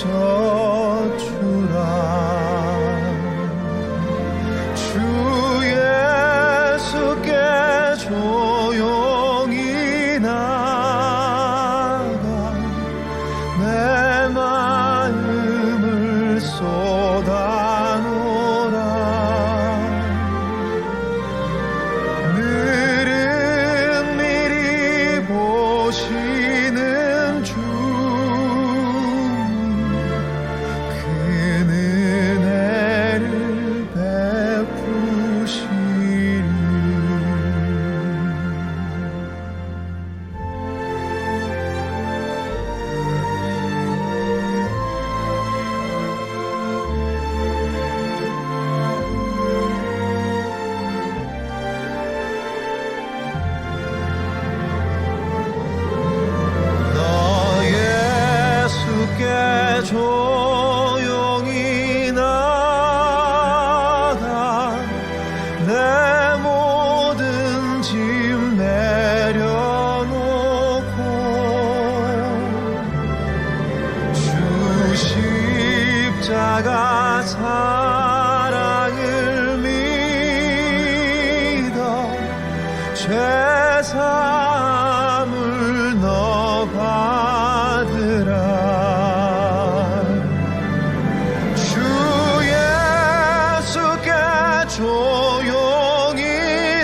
젖주라. 주 예수께 조용히 나가 내 마음을 쏟아놓으라. 늘은 미리 보시는 주 그 은혜를 베푸시리. 너 예수께 조용히 나가 내 모든 짐 내려놓고 주 십자가 사랑을 믿어 죄사함을 너 받으라. 주 예수께 조용히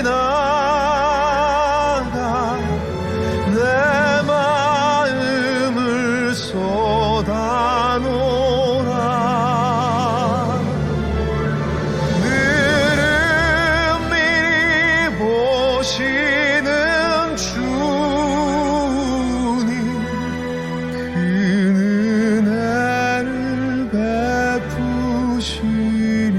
나가 내 마음을 쏟아놓으라. 늘은 미리 보시는 주님 그 은혜를 베푸시리.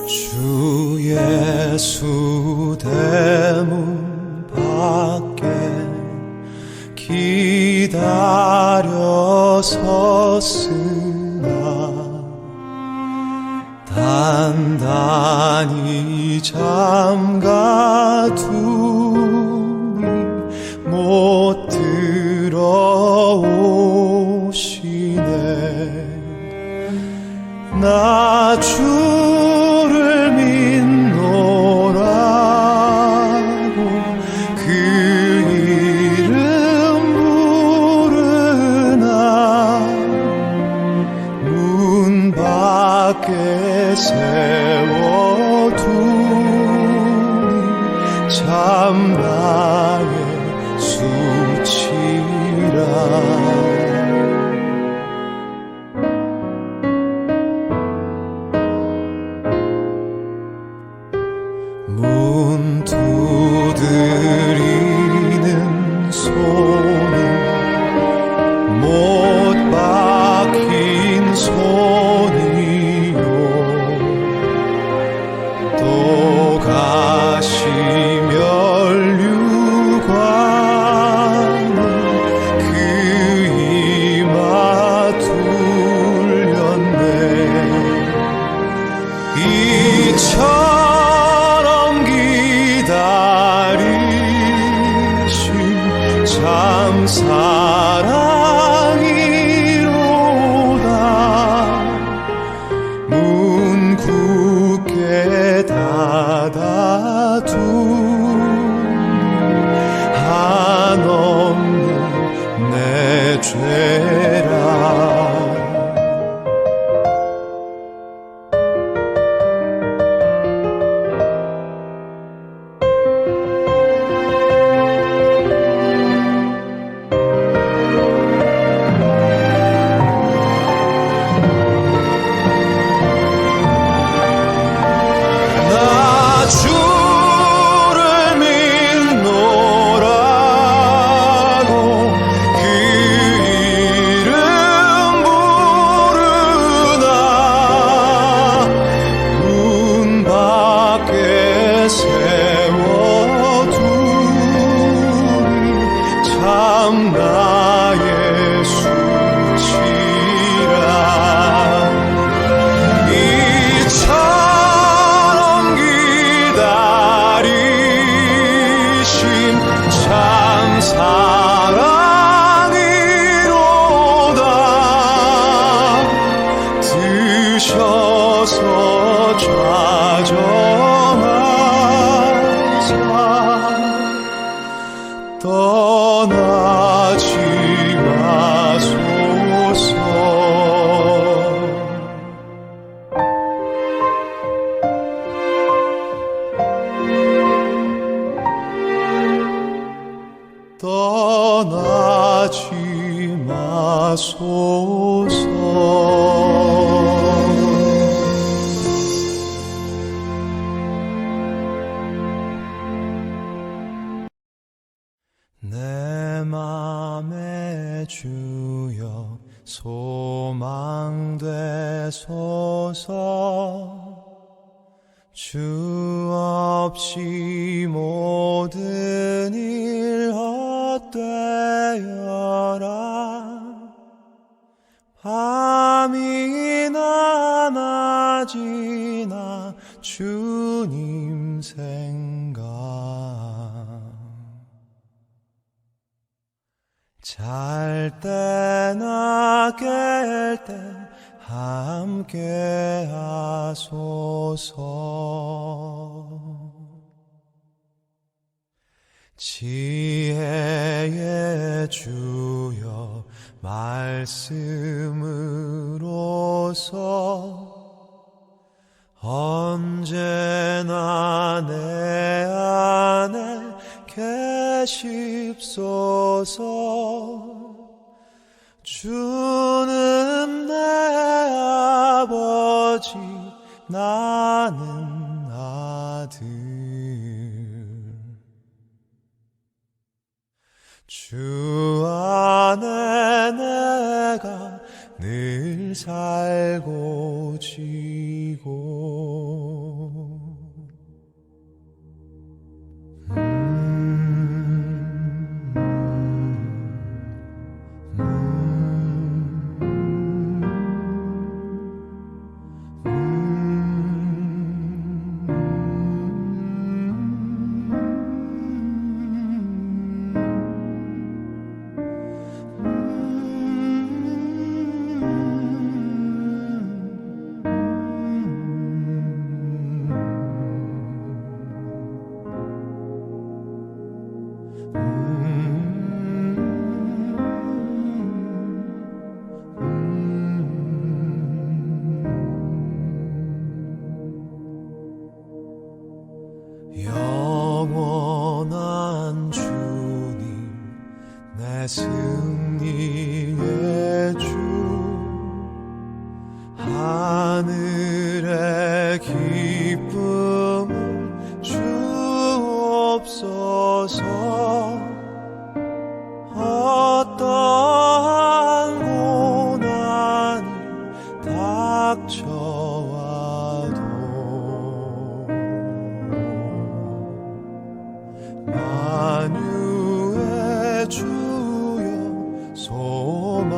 주 예수 대문 밖에 기다려 섰으나 단단히 잠가두니 못 들어오시네. 나 주를 믿노라고 그 이름 부르나 문 밖에 세워두니 참 나의 수치라. 문 두드리는 손은 못 박힌 손이요 또 가시면류관은 그 이마 둘렸네. 이처럼 기다리신 참 사랑이로다. 문 굳게 닫아둔 한없는 내 죄라. 주셔서 좌정하사 떠나지 마소서. 떠나지 마소서. 내 맘에 주여 소망되소서. 주 없이 모든 일 헛되어라. 밤이나 낮이나 주님 생각. 잘 때나 깰 때 함께 하소서. 지혜의 주여 말씀으로서 언제나 내 안에 계십소서. 주는 내 아버지 나는 아들. 주 안에 내가 늘 살고 지고. 영원한 주님 내 승리의 주. 하늘의 기쁨을 주옵소서. 어떠한 고난이 닥쳐와도 만유의 주여 소망되소서.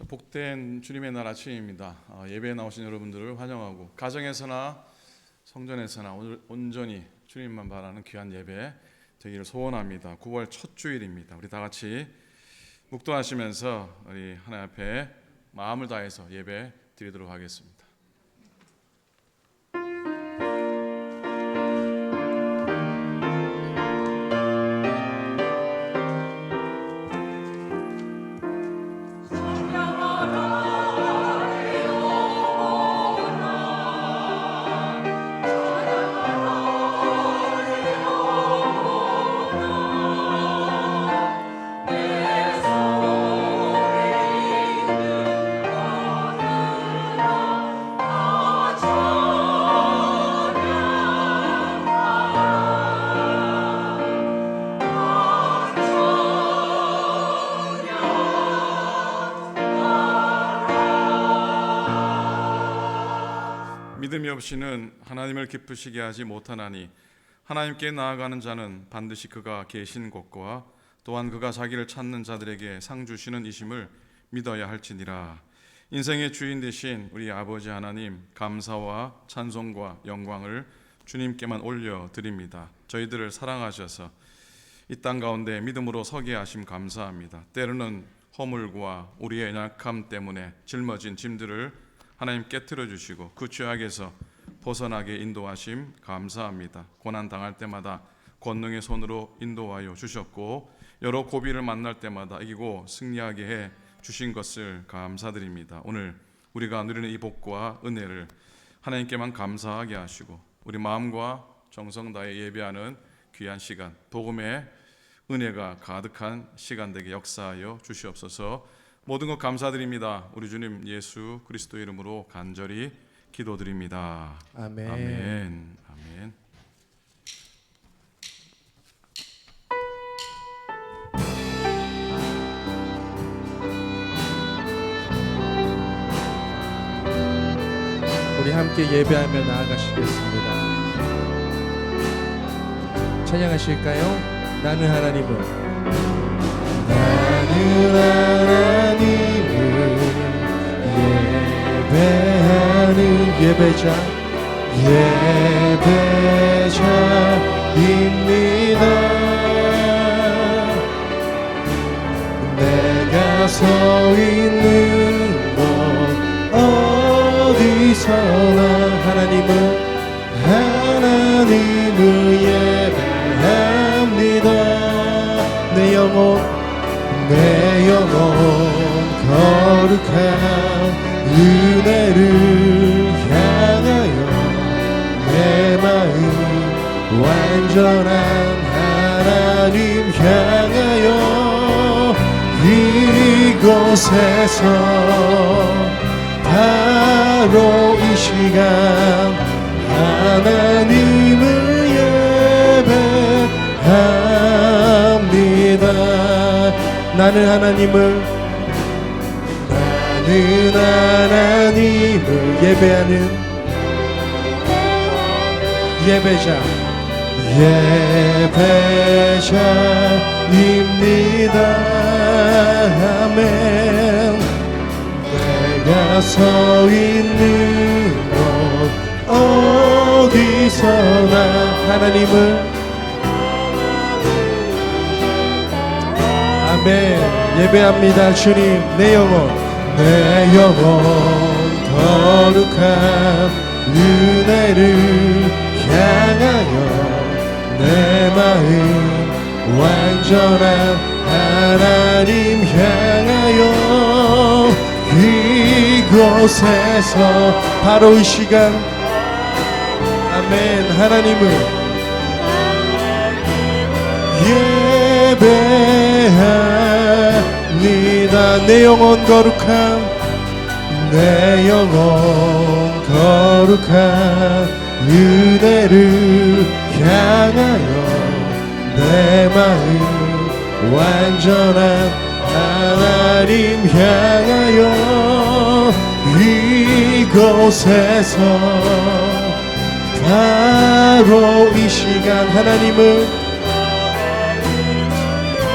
복된 주님의 날 아침입니다. 예배에 나오신 여러분들을 환영하고 가정에서나 성전에서나 오늘 온전히 주님만 바라는 귀한 예배 되기를 소원합니다. 9월 첫 주일입니다. 우리 다 같이 묵도하시면서 우리 하나님 앞에 마음을 다해서 예배 드리도록 하겠습니다. 믿음이 없이는 하나님을 기쁘시게 하지 못하나니 하나님께 나아가는 자는 반드시 그가 계신 곳과 또한 그가 자기를 찾는 자들에게 상 주시는 이심을 믿어야 할지니라. 인생의 주인 되신 우리 아버지 하나님, 감사와 찬송과 영광을 주님께만 올려드립니다. 저희들을 사랑하셔서 이 땅 가운데 믿음으로 서게 하심 감사합니다. 때로는 허물과 우리의 연약함 때문에 짊어진 짐들을 하나님 깨트려 주시고 그 죄악에서 벗어나게 인도하심 감사합니다. 고난 당할 때마다 권능의 손으로 인도하여 주셨고 여러 고비를 만날 때마다 이기고 승리하게 해 주신 것을 감사드립니다. 오늘 우리가 누리는 이 복과 은혜를 하나님께만 감사하게 하시고 우리 마음과 정성 다해 예배하는 귀한 시간, 복음의 은혜가 가득한 시간 되게 역사하여 주시옵소서. 모든 것 감사드립니다. 우리 주님 예수 그리스도 이름으로 간절히 기도드립니다. 아멘. 아멘. 아멘. 우리 함께 예배하며 나아가시겠습니다. 찬양하실까요? 나는 하나님을 예배하는 예배자입니다. 내가 서 있는 곳 어디서나 하나님을 예배합니다. 내 영혼 거룩한 은혜를 향하여 내 마음 완전한 하나님 향하여 이곳에서 바로 이 시간 하나님을 예배합니다. 나는 하나님을 예배하는 예배자입니다. 아멘. 내가 서 있는 곳 어디서나 하나님을 아멘 예배합니다. 주님 내 영혼 거룩한 은혜를 향하여 내 마음 완전한 하나님 향하여 이곳에서 바로 이 시간 아멘 하나님을 예배합니다. 내 영혼 거룩한 은혜를 향하여 내 마음 완전한 하나님 향하여 이곳에서 바로 이 시간 하나님을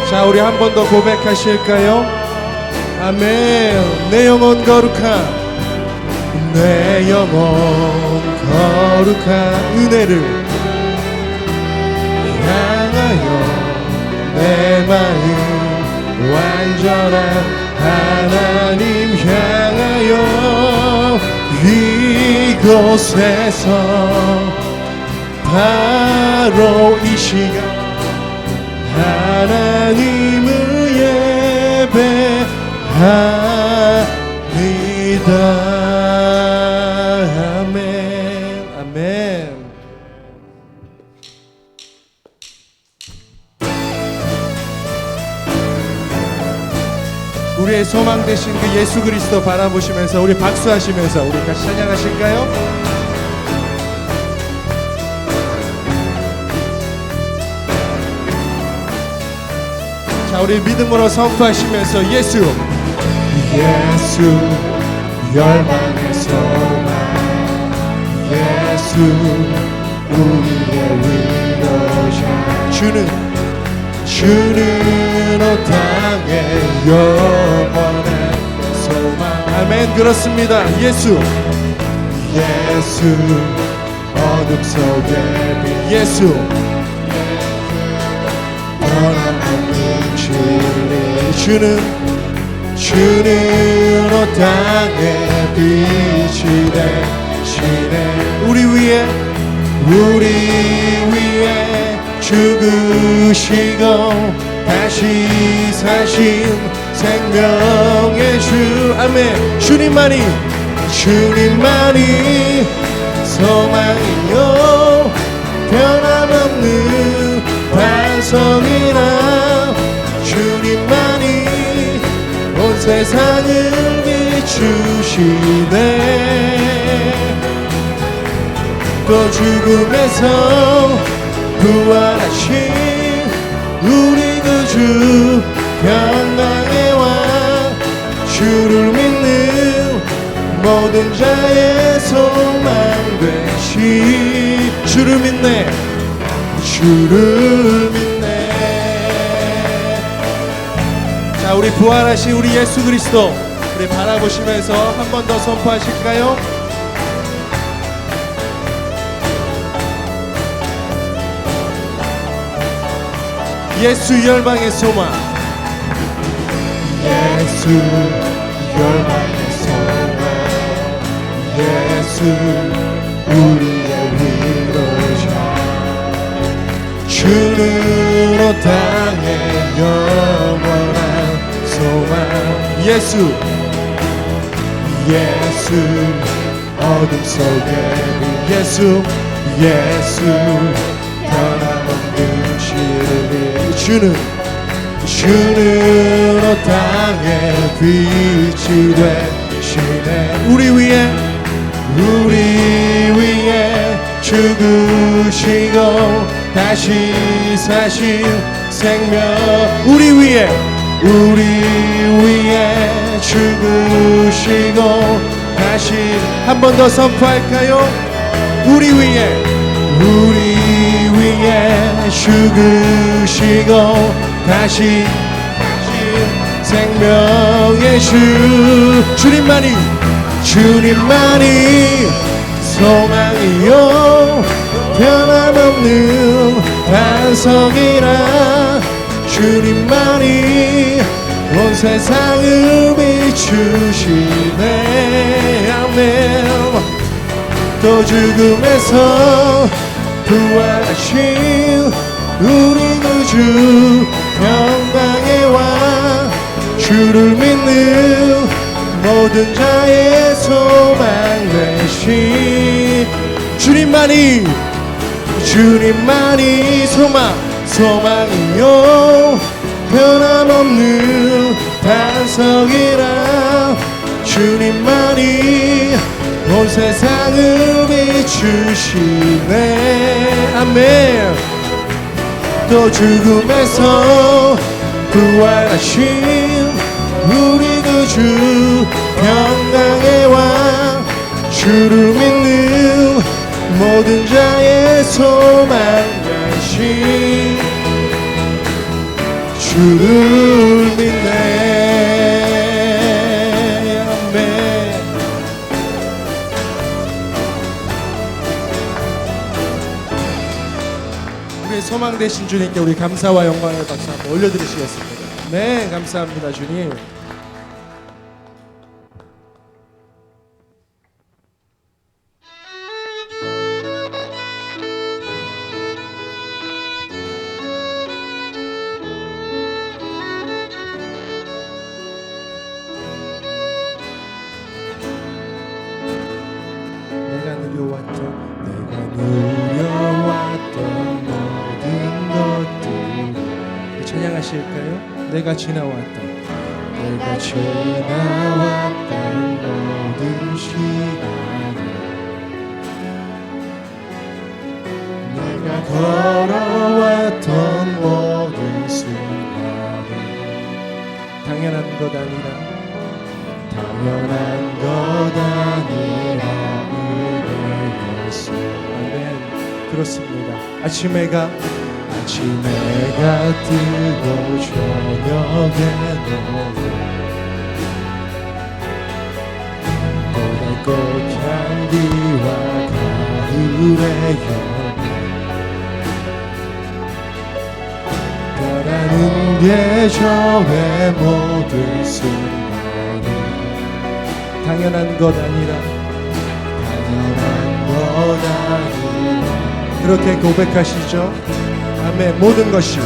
자 우리 한 번 더 고백하실까요? 아멘. 내 영혼 거룩한 은혜를 향하여 내 마음 간절한 하나님 향하여 이곳에서 바로 이 시간 하나님을 예배합니다. 아멘. 아멘. 우리의 소망 되신 그 예수 그리스도 바라보시면서 우리 박수하시면서 우리 같이 찬양하실까요? 자, 우리 믿음으로 선포하시면서 예수 열망의 소망 예수 우리의 위로자 주는 온 땅의 영원한 소망 아멘. 그렇습니다. 예수 어둠 속에 빛 예수 변함없는 진리 주는 온 땅의 빛이 되시네. 우리 위에 죽으시고 다시 사신 생명의 주 아멘. 주님만이 소망이요 변함없는 반석이라 주님만이 온 세상을 비추시네. 또 죽음에서 부활하신 우리 그 주 평강의 왕 주를 믿는 모든 자의 소망 되시 주를 믿네. 자, 우리 부활하신 우리 예수 그리스도 우리 바라보시면서 한 번 더 선포하실까요? 예수 열방의 소망 예수 우리의 위로자 주는 온 땅의 영원한 소망 예수 어둠 속에 예수 변함없는 진리 주는 온 땅의 빛이 되시네. 우리 위에 죽으시고 다시 사신 생명 우리 위에 죽으시고 다시 한 번 더 선포할까요? 우리 위에 죽으시고 다시 생명의 주 주님만이 소망이요 변함없는 반석이라 주님만이 온 세상을 비추시네. 아멘. 또 죽음에서 부활하신 우리 그 주 평강의 왕 주를 믿는 모든 자의 소망 되신 주님만이 소망이요 변함없는 반석이라 주님만이 온 세상을 비추시네. 아멘. 또 죽음에서 부활하신 우리 그 주 평강의 왕 주를 믿는 모든 자의 소망 되신 주를 믿네. 아멘. 우리의 소망 되신 주님께 우리 감사와 영광을 박수 한번 올려드리시겠습니다. 네, 감사합니다, 주님. 내가 누려왔던 모든 것들 찬양하실까요? 내가 지나왔던 모든 시간, 내가 걸어왔던 모든 순간이 당연한 것 아니라 은혜였어. 아멘. 그렇습니다. 아침 해가 뜨고 저녁에 노을, 보랏꽃 향기와 가을의 향기, 변하는 계절의 모든 순간이 당연한 것 아니라 그렇게 고백하시죠. 아멘. 모든 것이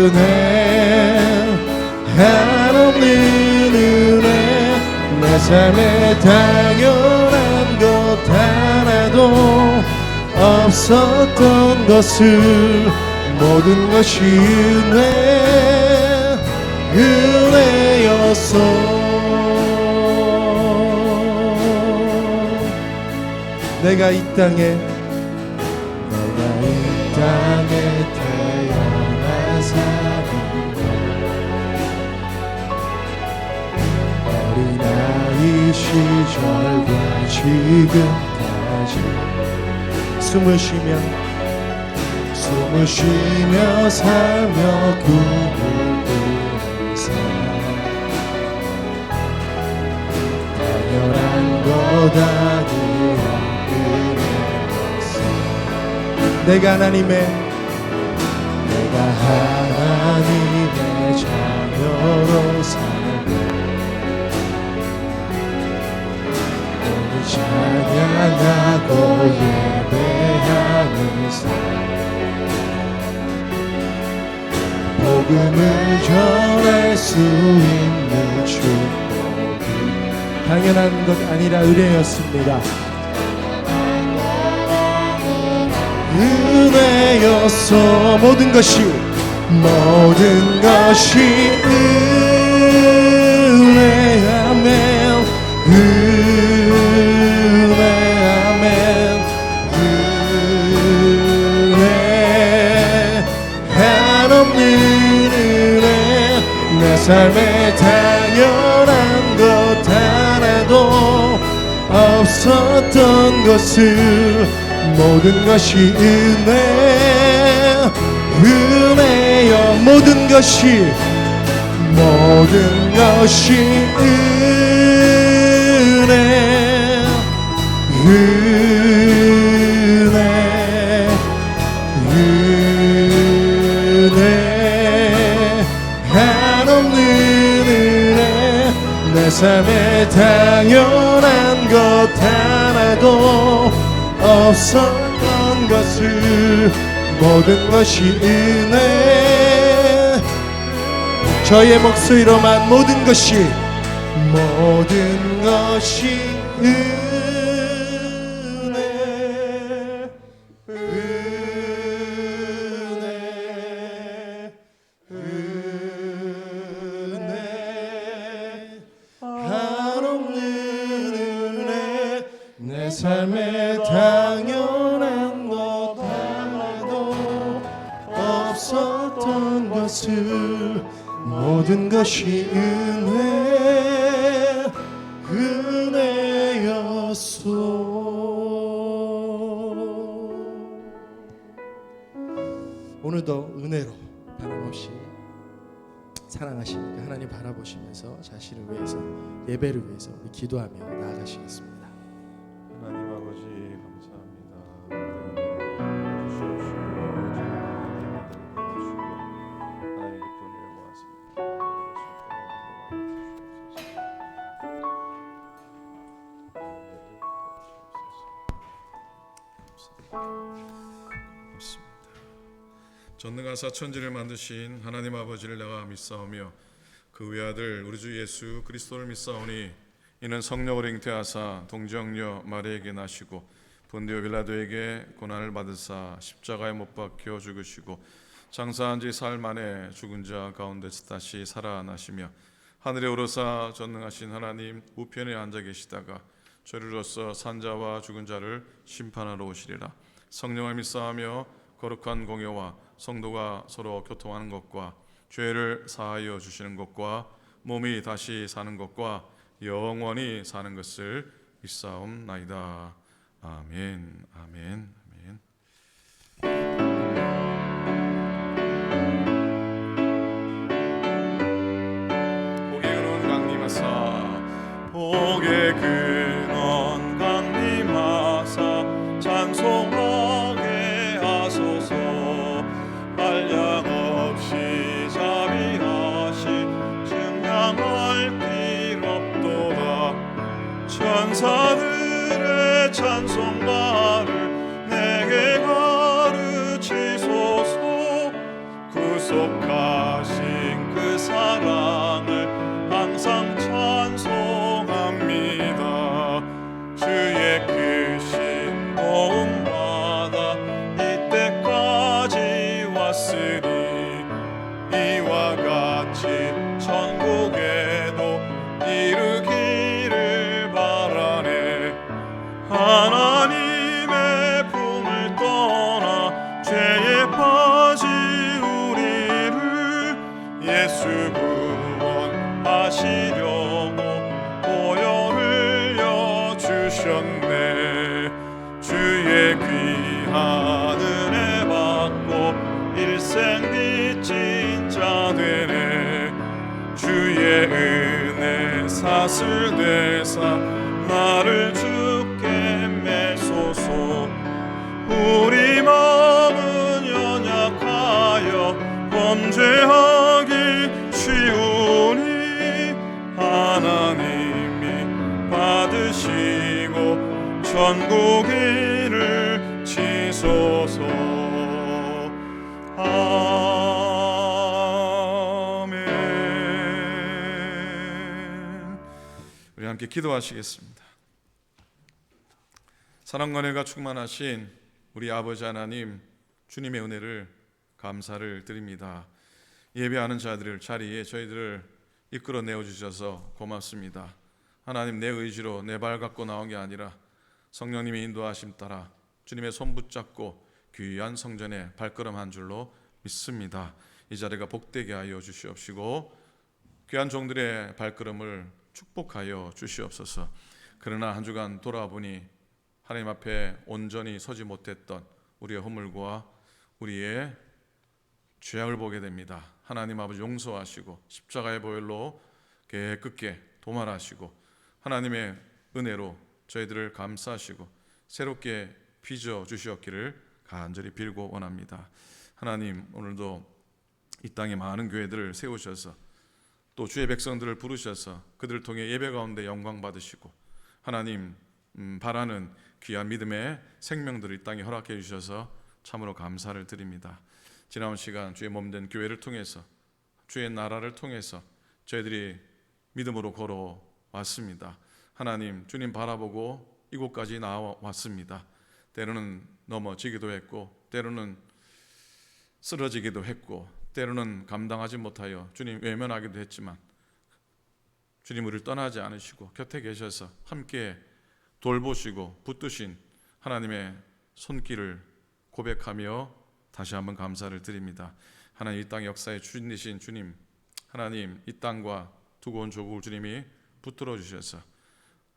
은혜, 한없는 은혜, 내 삶에 당연한 것 하나도 없었던 것을 모든 것이 은혜였어. 내가 이 땅에 태어난 사람이야. 어린아이 시절과 지금까지 숨을 쉬며 살며 꿈을 꾸는 삶, 당연한 것 아니라 은혜였어. 내가 하나님의 자녀로 살며 오늘 찬양하고 예배하는 삶, 복음을 전할 수 있는 축복이 당연한 것 아니라 은혜였습니다. 은혜였어. 모든 것이 은혜하면 한없는 은혜, 내 삶에 당연한 것 하나도 없었던 것을 모든 것이 은혜여. 모든 것이 한없는 은혜, 내 삶에 당연한 것 하나도 없었던 것을 모든 것이 은혜. 저의 목소리로만 모든 것이 한없는 은혜, 내 삶에 당연한 것 하나도 없었던 것을 모든 것이 은혜였소. 오늘도 은혜로 변함없이 사랑하시니까 하나님 바라보시면서 자신을 위해서, 예배를 위해서 우리 기도하며 나아가시겠습니다. 하나님 아버지 감사합니다. 하나님의 기쁜 은혜를 모았습니다. 전능하사 천지를 만드신 하나님 아버지를 내가 믿사오며 그 외아들 우리 주 예수 그리스도를 믿사오니 이는 성령을 잉태하사 동정녀 마리아에게 나시고 본디오 빌라도에게 고난을 받으사 십자가에 못 박혀 죽으시고 장사한 지 사흘 만에 죽은 자 가운데서 다시 살아나시며 하늘에 오르사 전능하신 하나님 우편에 앉아 계시다가 저리로서 산자와 죽은 자를 심판하러 오시리라. 성령을 믿사하며 거룩한 공예와 성도가 서로 교통하는 것과 죄를 사하여 주시는 것과 몸이 다시 사는 것과 영원히 사는 것을 믿사옵나이다. 아멘. 아멘. 아멘. 복의 근원 강림하사 복의 근원 강림하사 찬송하게 하소서. 한량 없이 자비하시 증량할 길 없도다. 천사들의 찬송가를 내게 가르치소서. 구속하신 그 사랑을 항상 찬송합니다. 주의 크신 도움마다 이때까지 왔으니 이와 같이 천국에도 이르기를 바라네. 하나님의 품을 떠나 죄에 빠진 우리를 예수 구원하시려고 보혈 흘려 주셨네. 주의 귀한 은혜 받고 일생 빚진 자 되네. 주의 은혜 사슬 되사 나를 주께 매소서. 우리 마음은 연약하여 범죄하기 쉬우니 하나님이 받으시고 천국인을 치소서. 아멘. 우리 함께 기도하시겠습니다. 사랑과 은혜가 충만하신 우리 아버지 하나님, 주님의 은혜를 감사를 드립니다. 예배하는 자들을 자리에 저희들을 이끌어 내어 주셔서 고맙습니다. 하나님, 내 의지로 내 발 갖고 나온 게 아니라 성령님의 인도하심 따라 주님의 손 붙잡고 귀한 성전에 발걸음 한 줄로 믿습니다. 이 자리가 복되게 하여 주시옵시고 귀한 종들의 발걸음을 축복하여 주시옵소서. 그러나 한 주간 돌아보니 하나님 앞에 온전히 서지 못했던 우리의 허물과 우리의 죄악을 보게 됩니다. 하나님 아버지 용서하시고 십자가의 보혈로 깨끗게 도말하시고 하나님의 은혜로 저희들을 감싸시고 새롭게 빚어 주시었기를 간절히 빌고 원합니다. 하나님, 오늘도 이 땅에 많은 교회들을 세우셔서 또 주의 백성들을 부르셔서 그들을 통해 예배 가운데 영광 받으시고 하나님 바라는 귀한 믿음의 생명들을 이 땅에 허락해 주셔서 참으로 감사를 드립니다. 지나온 시간 주의 몸된 교회를 통해서 주의 나라를 통해서 저희들이 믿음으로 걸어왔습니다. 하나님, 주님 바라보고 이곳까지 나와왔습니다. 때로는 넘어지기도 했고 때로는 쓰러지기도 했고 때로는 감당하지 못하여 주님 외면하기도 했지만 주님 우리를 떠나지 않으시고 곁에 계셔서 함께 돌보시고 붙드신 하나님의 손길을 고백하며 다시 한번 감사를 드립니다. 하나님, 이 땅 역사의 주인이신 주님, 하나님 이 땅과 두고 온 조국을 주님이 붙들어 주셔서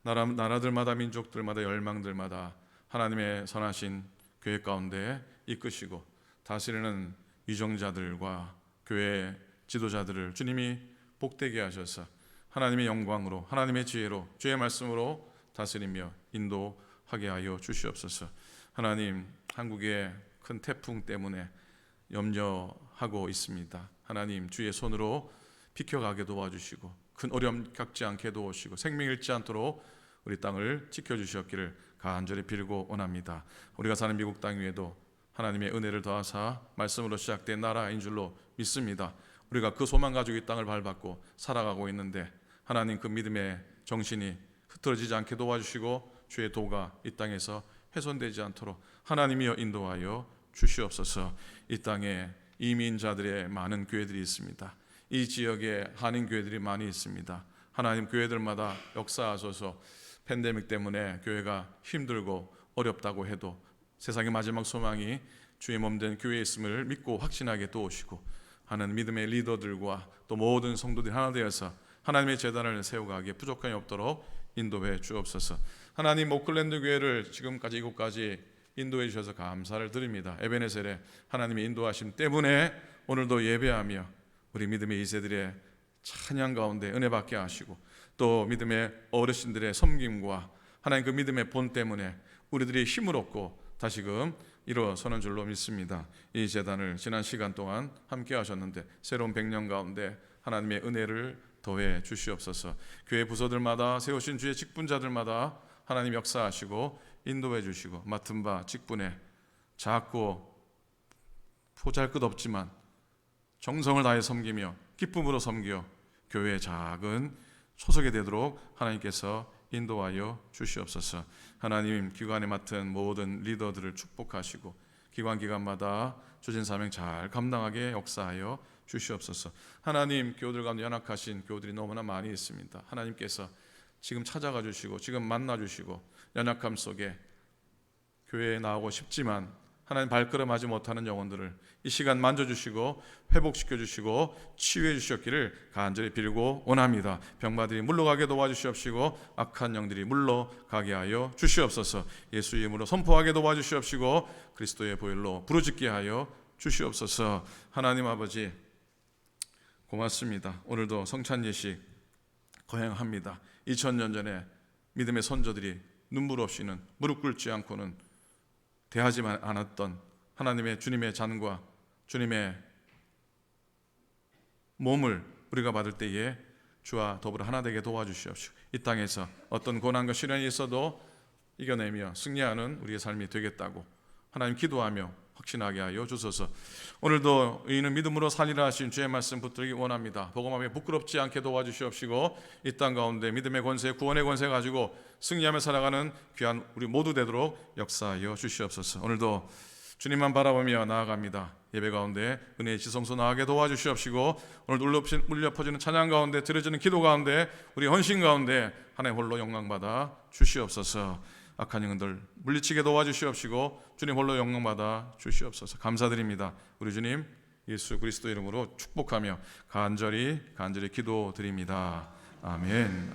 나라들마다 민족들마다 열망들마다 하나님의 선하신 교회 가운데 이끄시고 다스리는 위정자들과 교회 지도자들을 주님이 복되게 하셔서 하나님의 영광으로 하나님의 지혜로 주의 말씀으로 다스리며 인도하게 하여 주시옵소서. 하나님, 한국의 큰 태풍 때문에 염려하고 있습니다. 하나님, 주의 손으로 비켜가게 도와주시고 큰 어려움 겪지 않게 도우시고 생명 잃지 않도록 우리 땅을 지켜주시옵기를 간절히 빌고 원합니다. 우리가 사는 미국 땅 위에도 하나님의 은혜를 더하사 말씀으로 시작된 나라인 줄로 믿습니다. 우리가 그 소망 가지고 이 땅을 밟았고 살아가고 있는데 하나님, 그 믿음의 정신이 흐트러지지 않게 도와주시고 주의 도가 이 땅에서 훼손되지 않도록 하나님이여 인도하여 주시옵소서. 이 땅에 이민자들의 많은 교회들이 있습니다. 이 지역에 한인 교회들이 많이 있습니다. 하나님, 교회들마다 역사하소서. 팬데믹 때문에 교회가 힘들고 어렵다고 해도 세상의 마지막 소망이 주의 몸된 교회에 있음을 믿고 확신하게 도우시고 하는 믿음의 리더들과 또 모든 성도들이 하나 되어서 하나님의 제단을 세워가기에 부족함이 없도록 인도해 주옵소서. 하나님, 오클랜드 교회를 지금까지 이곳까지 인도해 주셔서 감사를 드립니다. 에베네셀에 하나님의 인도하심 때문에 오늘도 예배하며 우리 믿음의 2세들의 찬양 가운데 은혜 받게 하시고 또 믿음의 어르신들의 섬김과 하나님 그 믿음의 본 때문에 우리들이 힘을 얻고 다시금 일어서는 줄로 믿습니다. 이 제단을 지난 시간 동안 함께 하셨는데 새로운 100년 가운데 하나님의 은혜를 더해 주시옵소서. 교회 부서들마다 세우신 주의 직분자들마다 하나님 역사하시고 인도해 주시고 맡은 바 직분에 작고 보잘것없지만 정성을 다해 섬기며 기쁨으로 섬겨 교회의 작은 소속이 되도록 하나님께서 인도하여 주시옵소서. 하나님, 기관에 맡은 모든 리더들을 축복하시고 기관마다 주신 사명 잘 감당하게 역사하여 주시옵소서. 하나님, 교우들 가운데 연약하신 교우들이 너무나 많이 있습니다. 하나님께서 지금 찾아가 주시고 지금 만나 주시고 연약함 속에 교회에 나오고 싶지만 하나님 발걸음하지 못하는 영혼들을 이 시간 만져주시고 회복시켜 주시고 치유해 주셨기를 간절히 빌고 원합니다. 병마들이 물러가게 도와주시옵시고 악한 영들이 물러가게 하여 주시옵소서. 예수 이름으로 선포하게 도와주시옵시고 그리스도의 보혈로 부르짖게 하여 주시옵소서. 하나님 아버지, 고맙습니다. 오늘도 성찬 예식 거행합니다. 2000년 전에 믿음의 선조들이 눈물 없이는 무릎 꿇지 않고는 대하지 않았던 하나님의 주님의 잔과 주님의 몸을 우리가 받을 때에 주와 더불어 하나 되게 도와주시옵시고 이 땅에서 어떤 고난과 시련이 있어도 이겨내며 승리하는 우리의 삶이 되겠다고 하나님 기도하며 확신하게 하여 주소서. 오늘도 의인은 믿음으로 살리라 하신 주의 말씀 붙들기 원합니다. 복음하며 부끄럽지 않게 도와주시옵시고 이 땅 가운데 믿음의 권세, 구원의 권세 가지고 승리하며 살아가는 귀한 우리 모두 되도록 역사하여 주시옵소서. 오늘도 주님만 바라보며 나아갑니다. 예배 가운데 은혜의 지성소 나가게 도와주시옵시고 오늘 울려 퍼지는 찬양 가운데 드려지는 기도 가운데 우리 헌신 가운데 하나님 홀로 영광받아 주시옵소서. 악한 영들 물리치게 도와주시옵시고 주님 홀로 영광받아 주시옵소서. 감사드립니다. 우리 주님 예수 그리스도 이름으로 축복하며 간절히 기도드립니다. 아멘.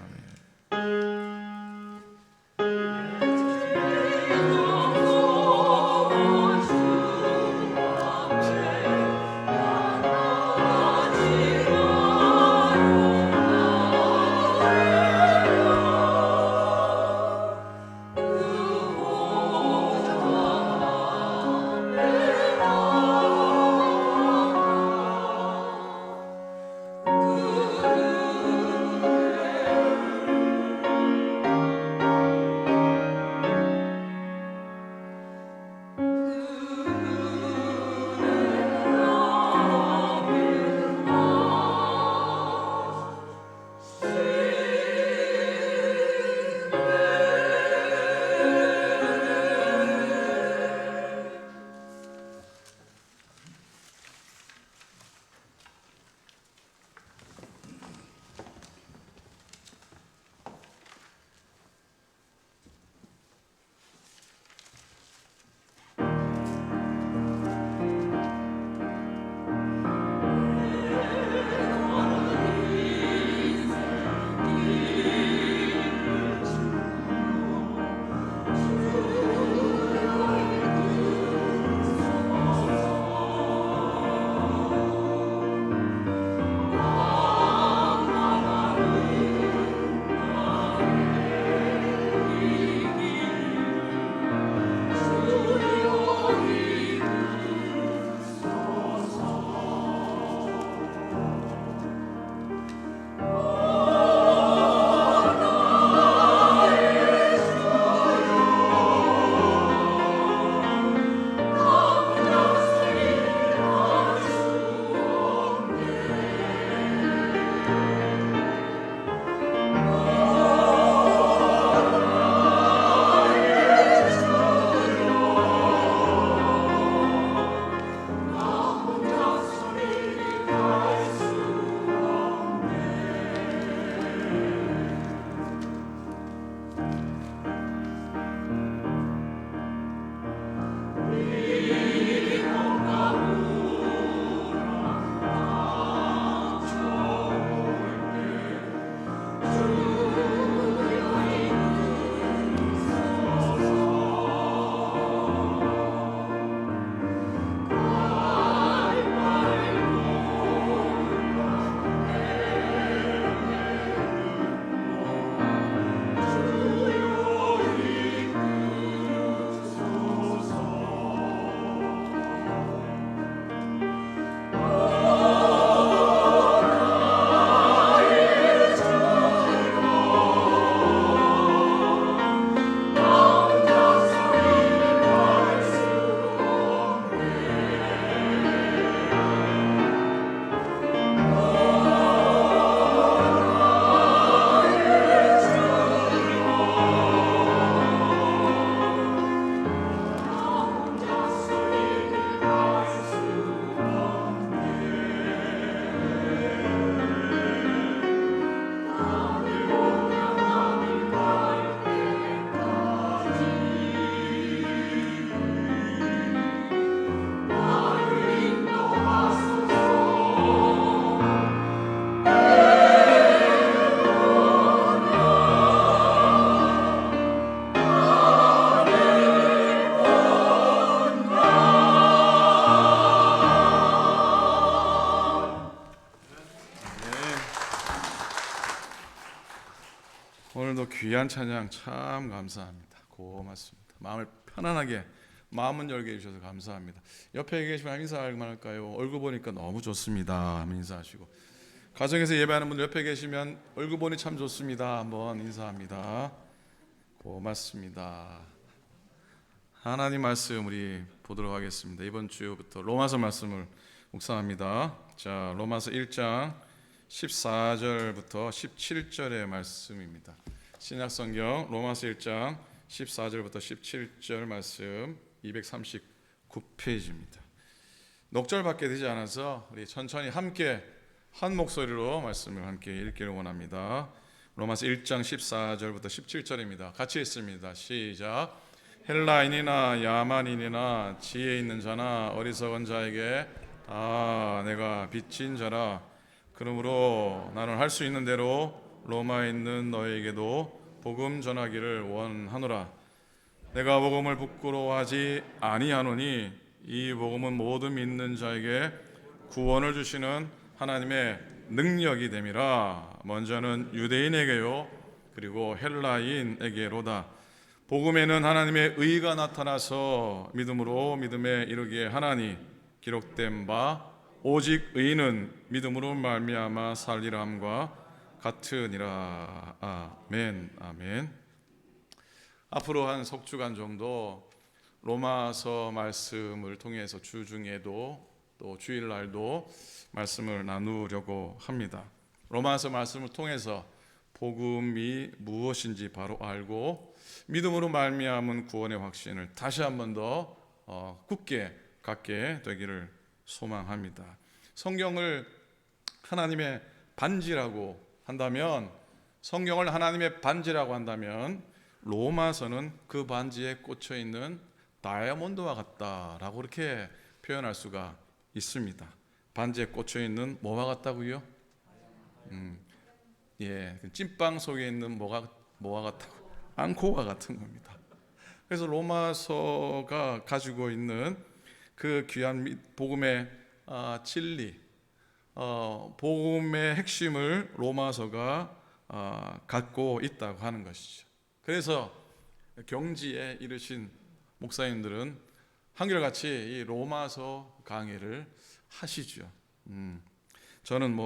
귀한 찬양 참 감사합니다. 고맙습니다. 마음을 편안하게 마음은 열게 해주셔서 감사합니다. 옆에 계시면 인사할만 할까요? 얼굴 보니까 너무 좋습니다. 한번 인사하시고, 가정에서 예배하는 분들 옆에 계시면 얼굴 보니 참 좋습니다. 한번 인사합니다. 고맙습니다. 하나님 말씀 우리 보도록 하겠습니다. 이번 주부터 로마서 말씀을 묵상합니다. 자, 로마서 1장 14절부터 17절의 말씀입니다. 신약성경 로마서 1장 14절부터 17절 말씀 239페이지입니다. 녹절밖에 되지 않아서 우리 천천히 함께 한 목소리로 말씀을 함께 읽기를 원합니다. 로마서 1장 14절부터 17절입니다. 같이 읽습니다. 시작. 헬라인이나 야만인이나 지혜 있는 자나 어리석은 자에게 다 내가 빚진 자라. 그러므로 나는 할 수 있는 대로 로마에 있는 너에게도 복음 전하기를 원하노라. 내가 복음을 부끄러워하지 아니하노니 이 복음은 모든 믿는 자에게 구원을 주시는 하나님의 능력이 됨이라. 먼저는 유대인에게요 그리고 헬라인에게로다. 복음에는 하나님의 의가 나타나서 믿음으로 믿음에 이르게 하나니 기록된 바 오직 의인은 믿음으로 말미암아 살리람과 같으니라. 아멘. 아멘. 앞으로 한 석 주간 정도 로마서 말씀을 통해서 주중에도 또 주일날도 말씀을 나누려고 합니다. 로마서 말씀을 통해서 복음이 무엇인지 바로 알고 믿음으로 말미암은 구원의 확신을 다시 한 번 더 굳게 갖게 되기를 소망합니다. 성경을 하나님의 반지라고 한다면, 성경을 하나님의 반지라고 한다면 로마서는 그 반지에 꽂혀 있는 다이아몬드와 같다라고 그렇게 표현할 수가 있습니다. 반지에 꽂혀 있는 뭐와 같다고요? 찐빵 속에 있는 뭐와 같다고? 앙코와 같은 겁니다. 그래서 로마서가 가지고 있는 그 귀한 복음의 진리, 복음의 핵심을 로마서가 갖고 있다고 하는 것이죠. 그래서 경지에 이르신 목사님들은 한결같이 이 로마서 강해를 하시죠. 저는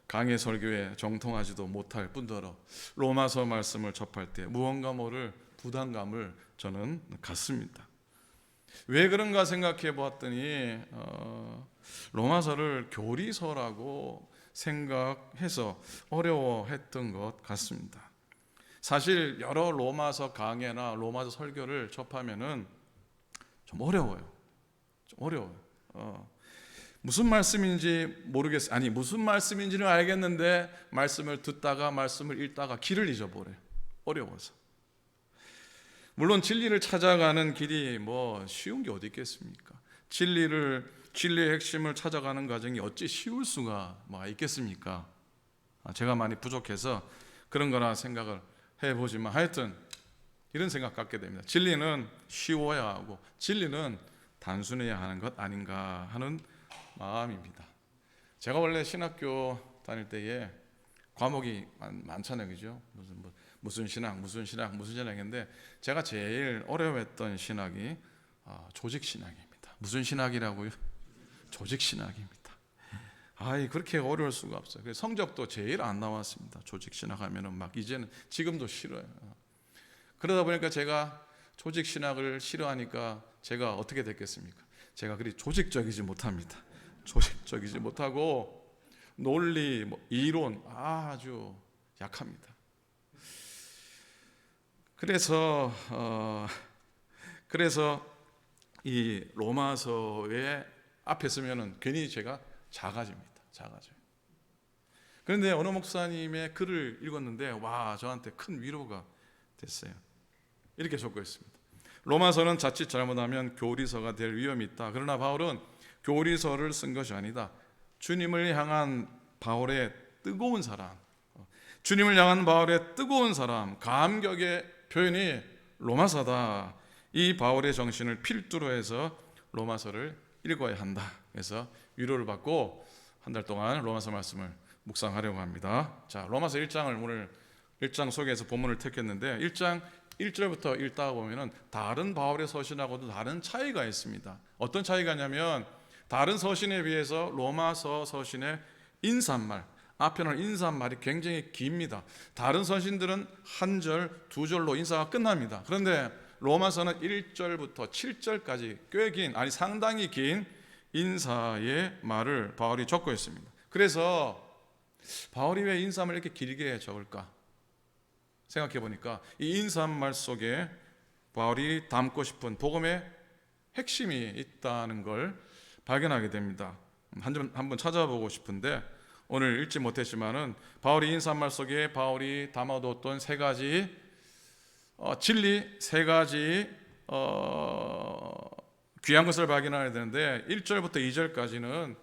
강해 설교에 정통하지도 못할 뿐더러 로마서 말씀을 접할 때 무언가 모를 부담감을 저는 갖습니다. 왜 그런가 생각해 보았더니 로마서를 교리서라고 생각해서 어려워했던 것 같습니다. 사실 여러 로마서 강해나 로마서 설교를 접하면은 좀 어려워요. 무슨 말씀인지 모르겠어요. 무슨 말씀인지는 알겠는데 말씀을 듣다가 말씀을 읽다가 길을 잊어버려요. 어려워서. 물론 진리를 찾아가는 길이 쉬운 게 어디 있겠습니까? 진리의 핵심을 찾아가는 과정이 어찌 쉬울 수가 있겠습니까? 제가 많이 부족해서 그런 거나 생각을 해보지만 하여튼 이런 생각 갖게 됩니다. 진리는 쉬워야 하고 진리는 단순해야 하는 것 아닌가 하는 마음입니다. 제가 원래 신학교 다닐 때에 과목이 많잖아요, 그죠? 무슨 신학인데 제가 제일 어려워했던 신학이 조직 신학입니다. 무슨 신학이라고요? 조직 신학입니다. 그렇게 어려울 수가 없어요. 성적도 제일 안 나왔습니다. 조직 신학 하면은 이제는 지금도 싫어요. 그러다 보니까 제가 조직 신학을 싫어하니까 제가 어떻게 됐겠습니까? 제가 그리 조직적이지 못합니다. 조직적이지 못하고 논리, 이론 아주 약합니다. 그래서 이 로마서의 앞에 서면은 괜히 제가 작아져요. 그런데 어느 목사님의 글을 읽었는데 저한테 큰 위로가 됐어요. 이렇게 적고 있습니다. 로마서는 자칫 잘못하면 교리서가 될 위험이 있다. 그러나 바울은 교리서를 쓴 것이 아니다. 주님을 향한 바울의 뜨거운 사랑, 감격의 표현이 로마서다. 이 바울의 정신을 필두로 해서 로마서를 읽어야 한다. 그래서 위로를 받고 한 달 동안 로마서 말씀을 묵상하려고 합니다. 자, 로마서 1장을 오늘 1장 속에서 본문을 택했는데 1장 1절부터 읽다가 보면은 다른 바울의 서신하고도 다른 차이가 있습니다. 어떤 차이가 있냐면 다른 서신에 비해서 로마서 서신의 인사말, 앞에 나온 인사말이 굉장히 깁니다. 다른 서신들은 한 절, 두 절로 인사가 끝납니다. 그런데 로마서는 1절부터 7절까지 꽤 긴, 아니 상당히 긴 인사의 말을 바울이 적고 있습니다. 그래서 바울이 왜 인사말을 이렇게 길게 적을까 생각해 보니까 이 인사말 속에 바울이 담고 싶은 복음의 핵심이 있다는 걸 발견하게 됩니다. 한번 찾아보고 싶은데 오늘 읽지 못했지만은 바울이 인사말 속에 바울이 담아뒀던 세 가지 진리, 세 가지 귀한 것을 발견해야 되는데 1절부터 2절까지는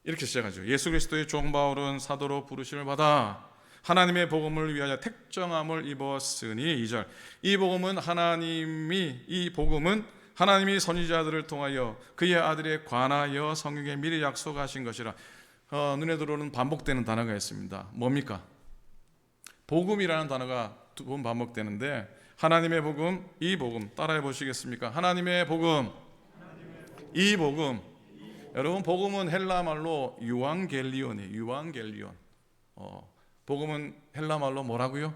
이렇게 시작하죠. 예수 그리스도의 종 바울은 사도로 부르심을 받아 하나님의 복음을 위하여 택정함을 입었으니 2절 이 복음은 하나님이 선지자들을 통하여 그의 아들에 관하여 성경에 미리 약속하신 것이라. 눈에 들어오는 반복되는 단어가 있습니다. 뭡니까? 복음이라는 단어가 두 번 반복되는데 하나님의 복음, 이 복음 따라해 보시겠습니까? 하나님의 복음, 이 복음. 여러분 복음은 헬라 말로 유앙겔리온이에요. 유앙겔리온. 복음은 헬라 말로 뭐라고요?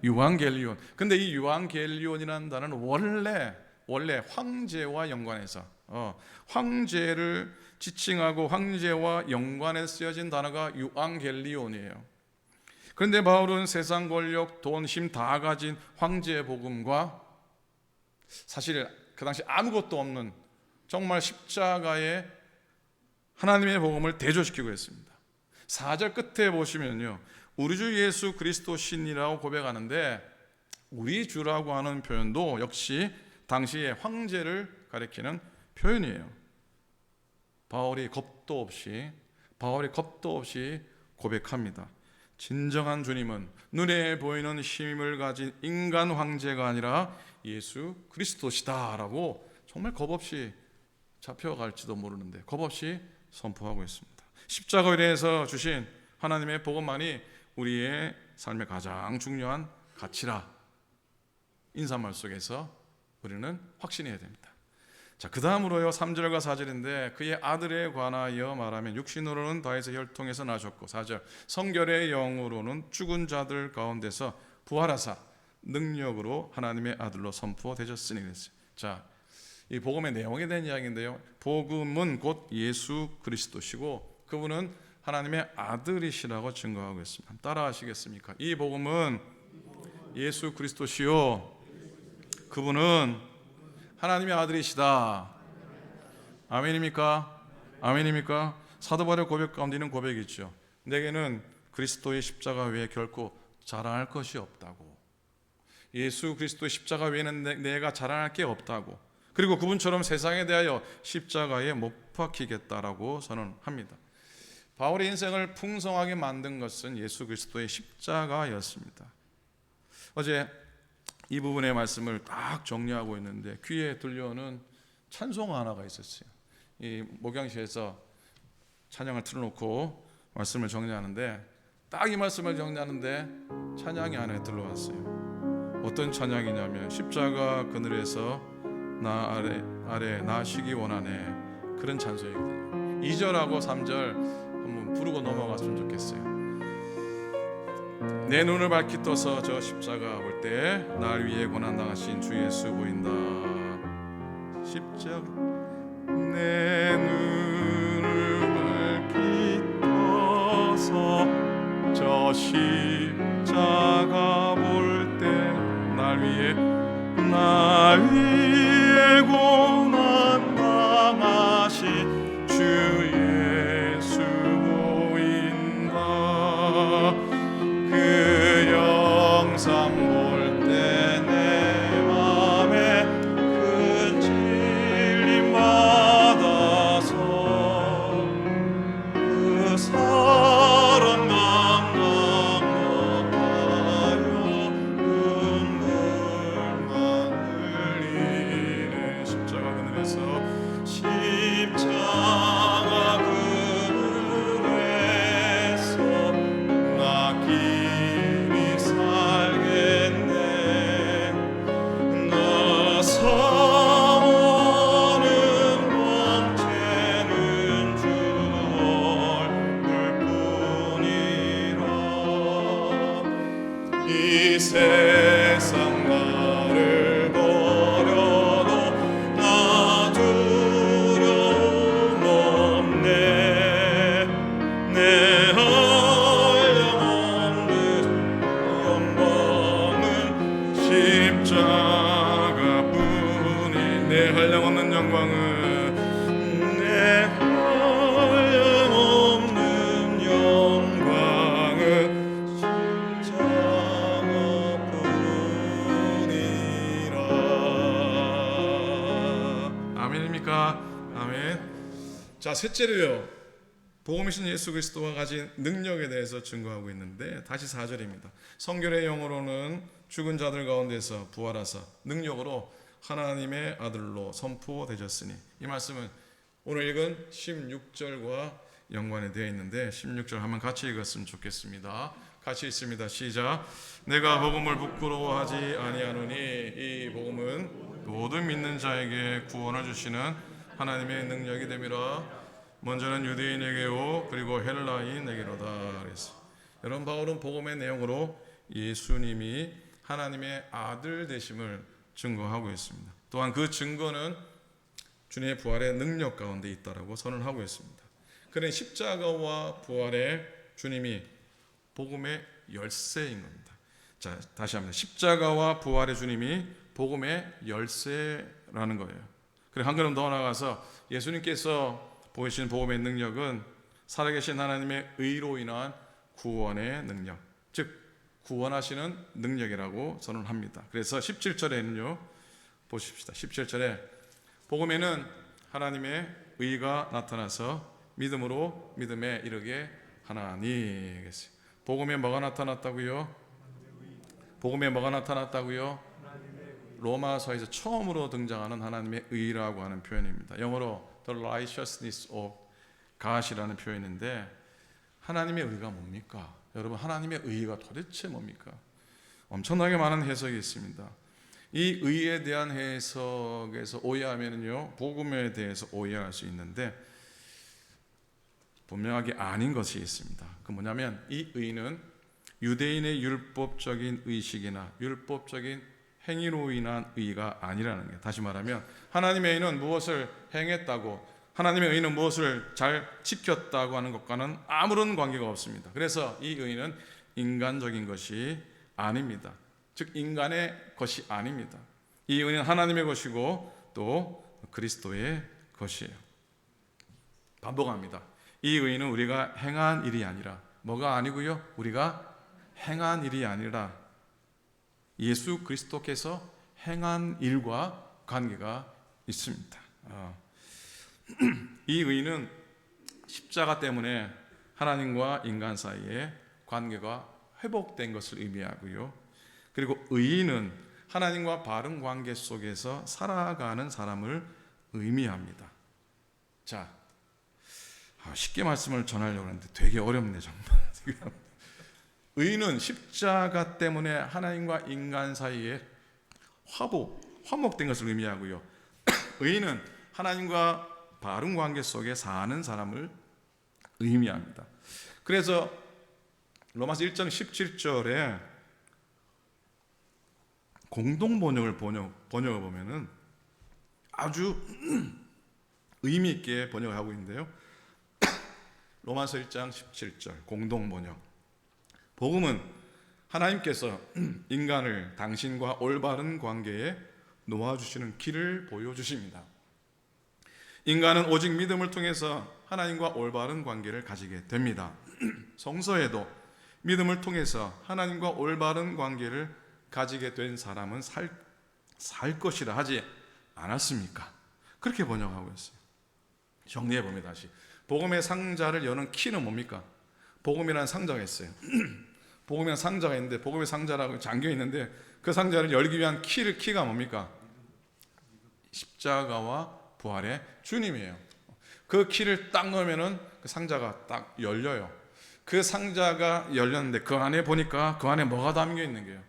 유앙겔리온. 근데 이 유앙겔리온이라는 단어는 원래 황제와 연관해서 황제를 지칭하고 황제와 연관해 쓰여진 단어가 유앙겔리온이에요. 그런데 바울은 세상 권력, 돈, 힘 다 가진 황제의 복음과 사실 그 당시 아무것도 없는 정말 십자가의 하나님의 복음을 대조시키고 있습니다. 4절 끝에 보시면요, 우리 주 예수 그리스도 신이라고 고백하는데 우리 주라고 하는 표현도 역시 당시의 황제를 가리키는 표현이에요. 바울이 겁도 없이 고백합니다. 진정한 주님은 눈에 보이는 힘을 가진 인간 황제가 아니라 예수 그리스도시다라고 정말 겁없이 잡혀갈지도 모르는데 겁없이 선포하고 있습니다. 십자가에 대해서 주신 하나님의 복음만이 우리의 삶의 가장 중요한 가치라. 인사말 속에서 우리는 확신해야 됩니다. 자, 그 다음으로요 3절과 4절인데 그의 아들에 관하여 말하면 육신으로는 다윗의 혈통에서 나셨고 4절 성결의 영으로는 죽은 자들 가운데서 부활하사 능력으로 하나님의 아들로 선포되셨으니 그랬어요. 자, 이 복음의 내용에 대한 이야기인데요, 복음은 곧 예수 그리스도시고 그분은 하나님의 아들이시라고 증거하고 있습니다. 따라 하시겠습니까? 이 복음은 예수 그리스도시요 그분은 하나님의 아들이시다. 아멘입니까? 아멘입니까? 사도 바울의 고백 가운데 있는 고백이 있죠. 내게는 그리스도의 십자가 외에 결코 자랑할 것이 없다고. 예수 그리스도의 십자가 외에는 내가 자랑할 게 없다고. 그리고 그분처럼 세상에 대하여 십자가에 못 박히겠다라고 선언합니다. 바울의 인생을 풍성하게 만든 것은 예수 그리스도의 십자가였습니다. 어제 이 부분의 말씀을 딱 정리하고 있는데 귀에 들려오는 찬송 하나가 있었어요. 이 목양실에서 찬양을 틀어놓고 말씀을 정리하는데 딱 이 말씀을 정리하는데 찬양이 안에 들어왔어요. 어떤 찬양이냐면 십자가 그늘에서 나 아래 나시기 원하네, 그런 찬송이거든요. 2절하고 3절 한번 부르고 넘어갔으면 좋겠어요. 내 눈을 밝히 떠서 저 십자가 볼 때 날 위해 고난당하신 주 예수 보인다. 십자가 내 눈을 밝히 떠서 저 십자가 볼 때 날 위해 고난당하신 주 예수 보인다. 그 영상 볼 때 내 맘에 큰 찔림 받아서 그 사랑 감당하며 내 한량없는 영광은 내 한량없는 영광은 십자가뿐이라. 아멘입니까? 아멘. 자, 셋째로요, 복음이신 예수 그리스도가 가진 능력에 대해서 증거하고 있는데, 다시 4절입니다. 성결의 영어로는 죽은 자들 가운데서 부활하사 능력으로 하나님의 아들로 선포되셨으니. 이 말씀은 오늘 읽은 16절과 연관이 되어 있는데 16절 한번 같이 읽었으면 좋겠습니다. 같이 읽습니다. 시작. 내가 복음을 부끄러워하지 아니하노니 이 복음은 모든 믿는 자에게 구원을 주시는 하나님의 능력이 됨이라. 먼저는 유대인에게요 그리고 헬라인에게로다 그랬어요. 여러분, 바울은 복음의 내용으로 예수님이 하나님의 아들 되심을 증거하고 있습니다. 또한 그 증거는 주님의 부활의 능력 가운데 있다라고 선언하고 있습니다. 그는 십자가와 부활의 주님이 복음의 열쇠인 겁니다. 자, 다시 합니다. 십자가와 부활의 주님이 복음의 열쇠라는 거예요. 그리고 한 걸음 더 나아가서 예수님께서 보이신 복음의 능력은 살아계신 하나님의 의로 인한 구원의 능력, 즉 구원하시는 능력이라고 선언합니다. 그래서 17절에는요, 보십시다. 17절에 복음에는 하나님의 의가 나타나서 믿음으로 믿음에 이르게 하나니. 복음에 뭐가 나타났다고요? 복음에 뭐가 나타났다고요? 로마서에서 처음으로 등장하는 하나님의 의라고 하는 표현입니다. 영어로 The righteousness of God이라는 표현인데, 하나님의 의가 뭡니까? 여러분, 하나님의 의가 도대체 뭡니까? 엄청나게 많은 해석이 있습니다. 이 의에 대한 해석에서 오해하면요, 복음에 대해서 오해할 수 있는데, 분명하게 아닌 것이 있습니다. 그 뭐냐면, 이 의는 유대인의 율법적인 의식이나 율법적인 행위로 인한 의가 아니라는 게, 다시 말하면 하나님의 의는 무엇을 행했다고, 하나님의 의는 무엇을 잘 지켰다고 하는 것과는 아무런 관계가 없습니다. 그래서 이 의는 인간적인 것이 아닙니다. 즉 인간의 것이 아닙니다. 이 의는 하나님의 것이고 또 그리스도의 것이에요. 반복합니다. 이 의는 우리가 행한 일이 아니라, 뭐가 아니고요, 우리가 행한 일이 아니라 예수 그리스도께서 행한 일과 관계가 있습니다. 이 의는 십자가 때문에 하나님과 인간 사이에 관계가 회복된 것을 의미하고요. 그리고 의인은 하나님과 바른 관계 속에서 살아가는 사람을 의미합니다. 자, 쉽게 말씀을 전하려고 하는데 되게 어렵네 정말. 의인은 십자가 때문에 하나님과 인간 사이에 화목된 것을 의미하고요. 의인은 하나님과 바른 관계 속에 사는 사람을 의미합니다. 그래서 로마서 1장 17절에 공동 번역을 번역해 보면은 아주 의미 있게 번역을 하고 있는데요. 로마서 1장 17절 공동 번역. 복음은 하나님께서 인간을 당신과 올바른 관계에 놓아주시는 길을 보여주십니다. 인간은 오직 믿음을 통해서 하나님과 올바른 관계를 가지게 됩니다. 성서에도 믿음을 통해서 하나님과 올바른 관계를 가지게 된 사람은 살 것이라 하지 않았습니까? 그렇게 번역하고 있어요. 정리해 봅니다. 다시. 복음의 상자를 여는 키는 뭡니까? 복음이라는 상자가 있어요. 복음이라는 상자가 있는데, 복음의 상자라고 잠겨 있는데, 그 상자를 열기 위한 키가 뭡니까? 십자가와 부활의 주님이에요. 그 키를 딱 넣으면은 그 상자가 딱 열려요. 그 상자가 열렸는데 그 안에 보니까 그 안에 뭐가 담겨 있는 거예요?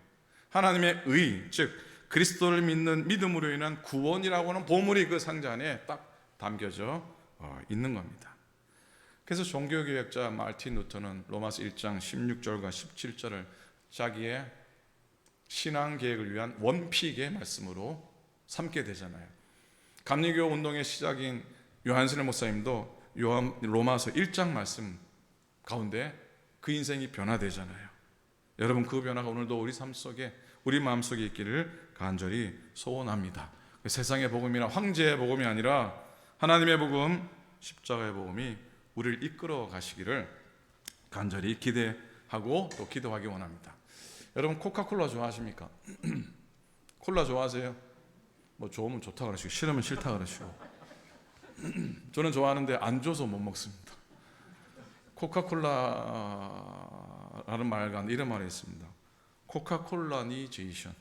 하나님의 의, 즉 그리스도를 믿는 믿음으로 인한 구원이라고 하는 보물이 그 상자 안에 딱 담겨져 있는 겁니다. 그래서 종교개혁자 마르틴 루터는 로마서 1장 16절과 17절을 자기의 신앙 계획을 위한 원픽의 말씀으로 삼게 되잖아요. 감리교 운동의 시작인 요한스네 목사님도 로마서 1장 말씀 가운데 그 인생이 변화되잖아요. 여러분, 그 변화가 오늘도 우리 삶 속에, 우리 마음 속에 있기를 간절히 소원합니다. 세상의 복음이나 황제의 복음이 아니라 하나님의 복음, 십자가의 복음이 우리를 이끌어 가시기를 간절히 기대하고 또 기도하기 원합니다. 여러분 코카콜라 좋아하십니까? 콜라 좋아하세요? 뭐 좋으면 좋다 그러시고 싫으면 싫다 그러시고 저는 좋아하는데 안 줘서 못 먹습니다. 코카콜라라는 말과 이런 말이 있습니다. 코카콜라니제이션.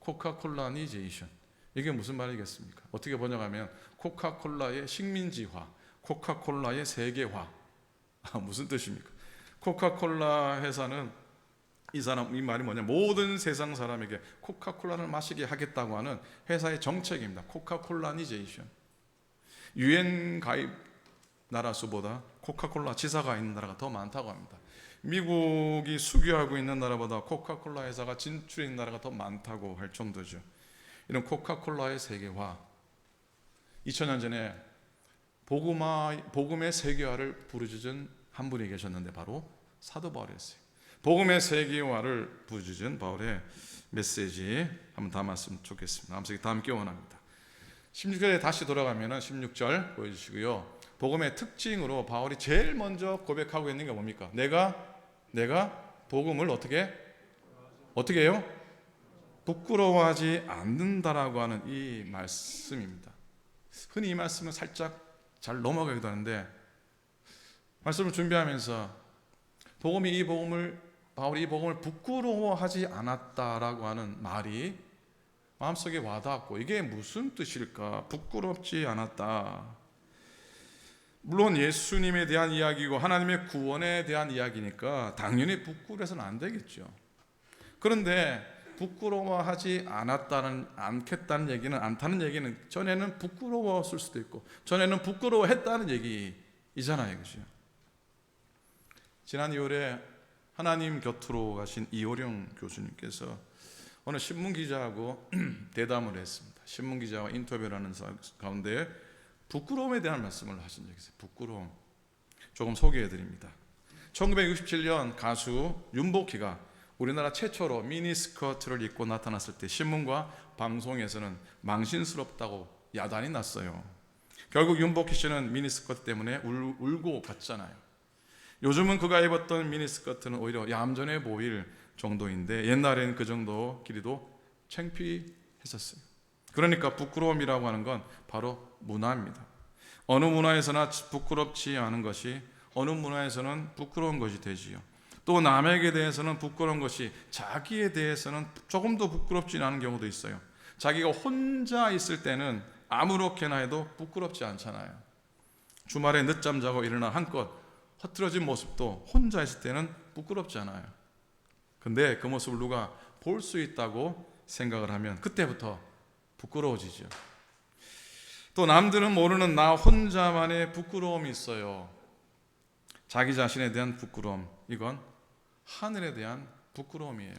코카콜라니제이션. 이게 무슨 말이겠습니까? 어떻게 번역하면 코카콜라의 식민지화, 코카콜라의 세계화. 무슨 뜻입니까? 코카콜라 회사는 이 말이 뭐냐? 모든 세상 사람에게 코카콜라를 마시게 하겠다고 하는 회사의 정책입니다. 코카콜라니제이션. 유엔 가입 나라 수보다 코카콜라 지사가 있는 나라가 더 많다고 합니다. 미국이 수교하고 있는 나라보다 코카콜라 회사가 진출해 있는 나라가 더 많다고 할 정도죠. 이런 코카콜라의 세계화. 2000년 전에 복음의 세계화를 부르짖은 한 분이 계셨는데 바로 사도 바울이었어요. 복음의 세계화를 부르짖은 바울의 메시지 한번 담았으면 좋겠습니다. 다 함께 원합니다. 16절에 다시 돌아가면 16절 보여주시고요. 복음의 특징으로 바울이 제일 먼저 고백하고 있는 게 뭡니까? 내가 복음을 어떻게 해요? 부끄러워하지 않는다라고 하는 이 말씀입니다. 흔히 이 말씀은 살짝 잘 넘어가기도 하는데 말씀을 준비하면서 바울이 이 복음을 부끄러워하지 않았다라고 하는 말이 마음속에 와닿았고 이게 무슨 뜻일까? 부끄럽지 않았다. 물론 예수님에 대한 이야기고 하나님의 구원에 대한 이야기니까 당연히 부끄러워서는 안 되겠죠. 그런데 부끄러워하지 않겠다는 얘기는 않다는 얘기는 전에는 부끄러웠을 수도 있고 전에는 부끄러워했다는 얘기이잖아요, 그죠? 지난 2월에 하나님 곁으로 가신 이호령 교수님께서 어느 신문기자하고 대담을 했습니다. 신문기자와 인터뷰를 하는 가운데 부끄러움에 대한 말씀을 하신 적이 있어요. 부끄러움. 조금 소개해드립니다. 1967년 가수 윤복희가 우리나라 최초로 미니스커트를 입고 나타났을 때 신문과 방송에서는 망신스럽다고 야단이 났어요. 결국 윤복희 씨는 미니스커트 때문에 울고 갔잖아요. 요즘은 그가 입었던 미니스커트는 오히려 얌전해 보일 정도인데 옛날에는 그 정도 길이도 창피했었어요. 그러니까 부끄러움이라고 하는 건 바로 문화입니다. 어느 문화에서나 부끄럽지 않은 것이 어느 문화에서는 부끄러운 것이 되지요. 또 남에게 대해서는 부끄러운 것이 자기에 대해서는 조금도 부끄럽지 않은 경우도 있어요. 자기가 혼자 있을 때는 아무렇게나 해도 부끄럽지 않잖아요. 주말에 늦잠 자고 일어나 한껏 흐트러진 모습도 혼자 있을 때는 부끄럽지 않아요. 근데 그 모습을 누가 볼 수 있다고 생각을 하면 그때부터 부끄러워지죠. 또 남들은 모르는 나 혼자만의 부끄러움이 있어요. 자기 자신에 대한 부끄러움, 이건 하늘에 대한 부끄러움이에요.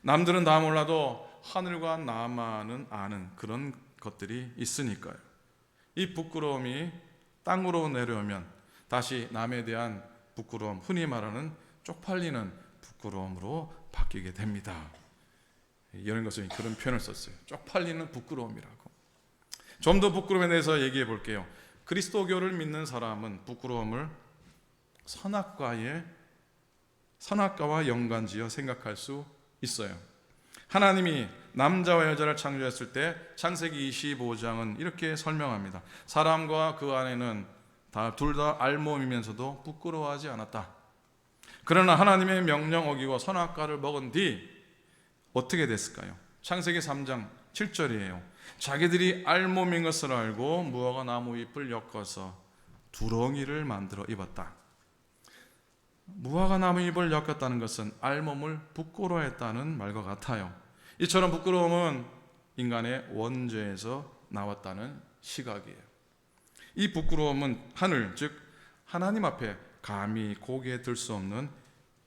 남들은 다 몰라도 하늘과 나만은 아는 그런 것들이 있으니까요. 이 부끄러움이 땅으로 내려오면 다시 남에 대한 부끄러움, 흔히 말하는 쪽팔리는 부끄러움으로 바뀌게 됩니다. 이런 것을 그런 표현을 썼어요. 쪽팔리는 부끄러움이라고. 좀 더 부끄러움에 대해서 얘기해 볼게요. 그리스도교를 믿는 사람은 부끄러움을 선악과와 연관지어 생각할 수 있어요. 하나님이 남자와 여자를 창조했을 때 창세기 25장은 이렇게 설명합니다. 사람과 그 아내는 둘 다 알몸이면서도 부끄러워하지 않았다. 그러나 하나님의 명령 어기고 선악과를 먹은 뒤 어떻게 됐을까요? 창세기 3장 7절이에요. 자기들이 알몸인 것을 알고 무화과 나무 잎을 엮어서 두렁이를 만들어 입었다. 무화과 나무 잎을 엮었다는 것은 알몸을 부끄러워했다는 말과 같아요. 이처럼 부끄러움은 인간의 원죄에서 나왔다는 시각이에요. 이 부끄러움은 하늘, 즉 하나님 앞에 감히 고개 들 수 없는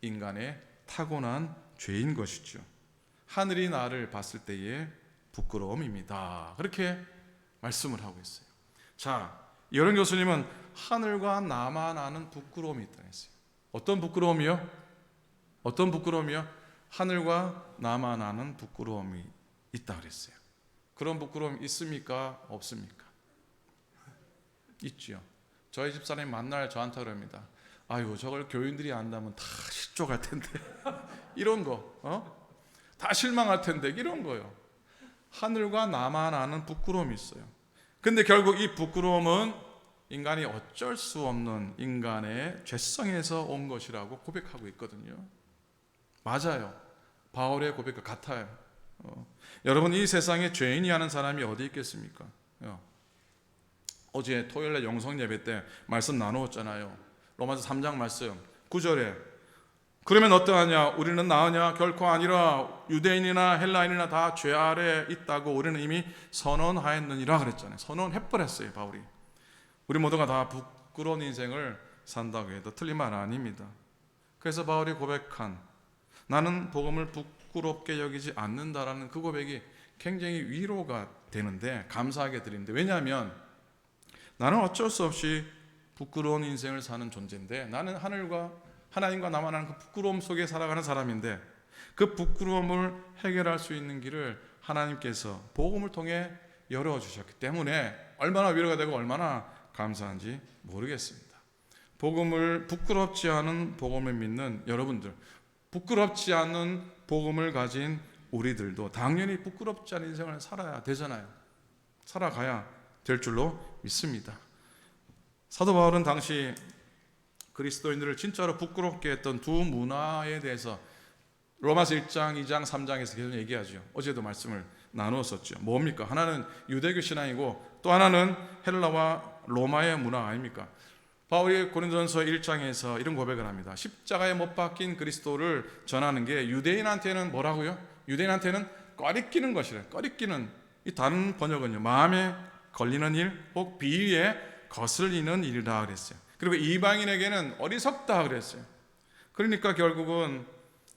인간의 타고난 죄인 것이죠. 하늘이 나를 봤을 때의 부끄러움입니다. 그렇게 말씀을 하고 있어요. 자, 이런 교수님은 하늘과 나만 아는 부끄러움이 있다 했어요. 어떤 부끄러움이요? 어떤 부끄러움이요? 하늘과 나만 아는 부끄러움이 있다 그랬어요. 그런 부끄러움 있습니까? 없습니까? 있지요. 저희 집사람이 만날 저한테 그럽니다. 아유, 저걸 교인들이 안다면 다 실족할 텐데 이런 거, 다 실망할 텐데 이런 거요. 하늘과 나만 아는 부끄러움이 있어요. 근데 결국 이 부끄러움은 인간이 어쩔 수 없는 인간의 죄성에서 온 것이라고 고백하고 있거든요. 맞아요. 바울의 고백과 같아요. 여러분, 이 세상에 죄인이 하는 사람이 어디 있겠습니까? 어제 토요일에 영성 예배 때 말씀 나누었잖아요. 로마서 3장 말씀 9절에 그러면 어떠하냐? 우리는 나으냐? 결코 아니라 유대인이나 헬라인이나 다 죄 아래 있다고 우리는 이미 선언하였느니라 그랬잖아요. 선언해버렸어요, 바울이. 우리 모두가 다 부끄러운 인생을 산다고 해도 틀린 말 아닙니다. 그래서 바울이 고백한 나는 복음을 부끄럽게 여기지 않는다라는 그 고백이 굉장히 위로가 되는데, 감사하게 드리는데, 왜냐하면 나는 어쩔 수 없이 부끄러운 인생을 사는 존재인데, 나는 하나님과 나만 아는 그 부끄러움 속에 살아가는 사람인데, 그 부끄러움을 해결할 수 있는 길을 하나님께서 복음을 통해 열어주셨기 때문에 얼마나 위로가 되고 얼마나 감사한지 모르겠습니다. 복음을 부끄럽지 않은 복음을 믿는 여러분들, 부끄럽지 않은 복음을 가진 우리들도 당연히 부끄럽지 않은 인생을 살아야 되잖아요. 살아가야 될 줄로 믿습니다. 사도 바울은 당시 그리스도인들을 진짜로 부끄럽게 했던 두 문화에 대해서 로마서 1장, 2장, 3장에서 계속 얘기하죠. 어제도 말씀을 나누었었죠. 뭡니까? 하나는 유대교 신앙이고 또 하나는 헬라와 로마의 문화 아닙니까? 바울이 고린도전서 1장에서 이런 고백을 합니다. 십자가에 못 박힌 그리스도를 전하는 게 유대인한테는 뭐라고요? 유대인한테는 꺼리끼는 것이래. 꺼리끼는, 이 다른 번역은요, 마음에 걸리는 일, 혹 비위에 거슬리는 일이라 그랬어요. 그리고 이방인에게는 어리석다 그랬어요. 그러니까 결국은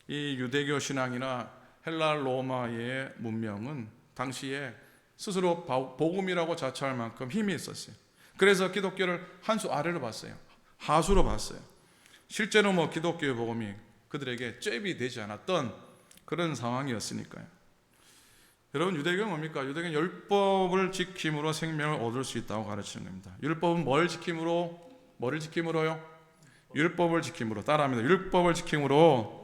이 유대교 신앙이나 헬라 로마의 문명은 당시에 스스로 복음이라고 자처할 만큼 힘이 있었어요. 그래서 기독교를 한 수 아래로 봤어요. 하수로 봤어요. 실제로 기독교의 복음이 그들에게 잽이 되지 않았던 그런 상황이었으니까요. 여러분, 유대교는 뭡니까? 유대교는 율법을 지킴으로 생명을 얻을 수 있다고 가르치는 겁니다. 율법은 뭐를 지킴으로요? 율법을 지킴으로. 따라합니다. 율법을 지킴으로.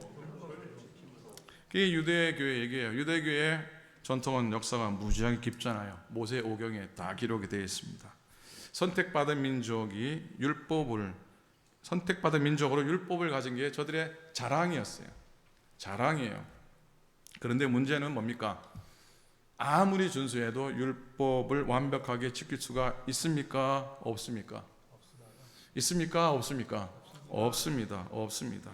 그게 유대교의 얘기예요. 유대교의 전통은 역사가 무지하게 깊잖아요. 모세 오경에 다 기록이 되어 있습니다. 선택받은 민족으로 율법을 가진 게 저들의 자랑이었어요. 자랑이에요. 그런데 문제는 뭡니까? 아무리 준수해도 율법을 완벽하게 지킬 수가 있습니까? 없습니까? 있습니까? 없습니까? 없습니다. 없습니다.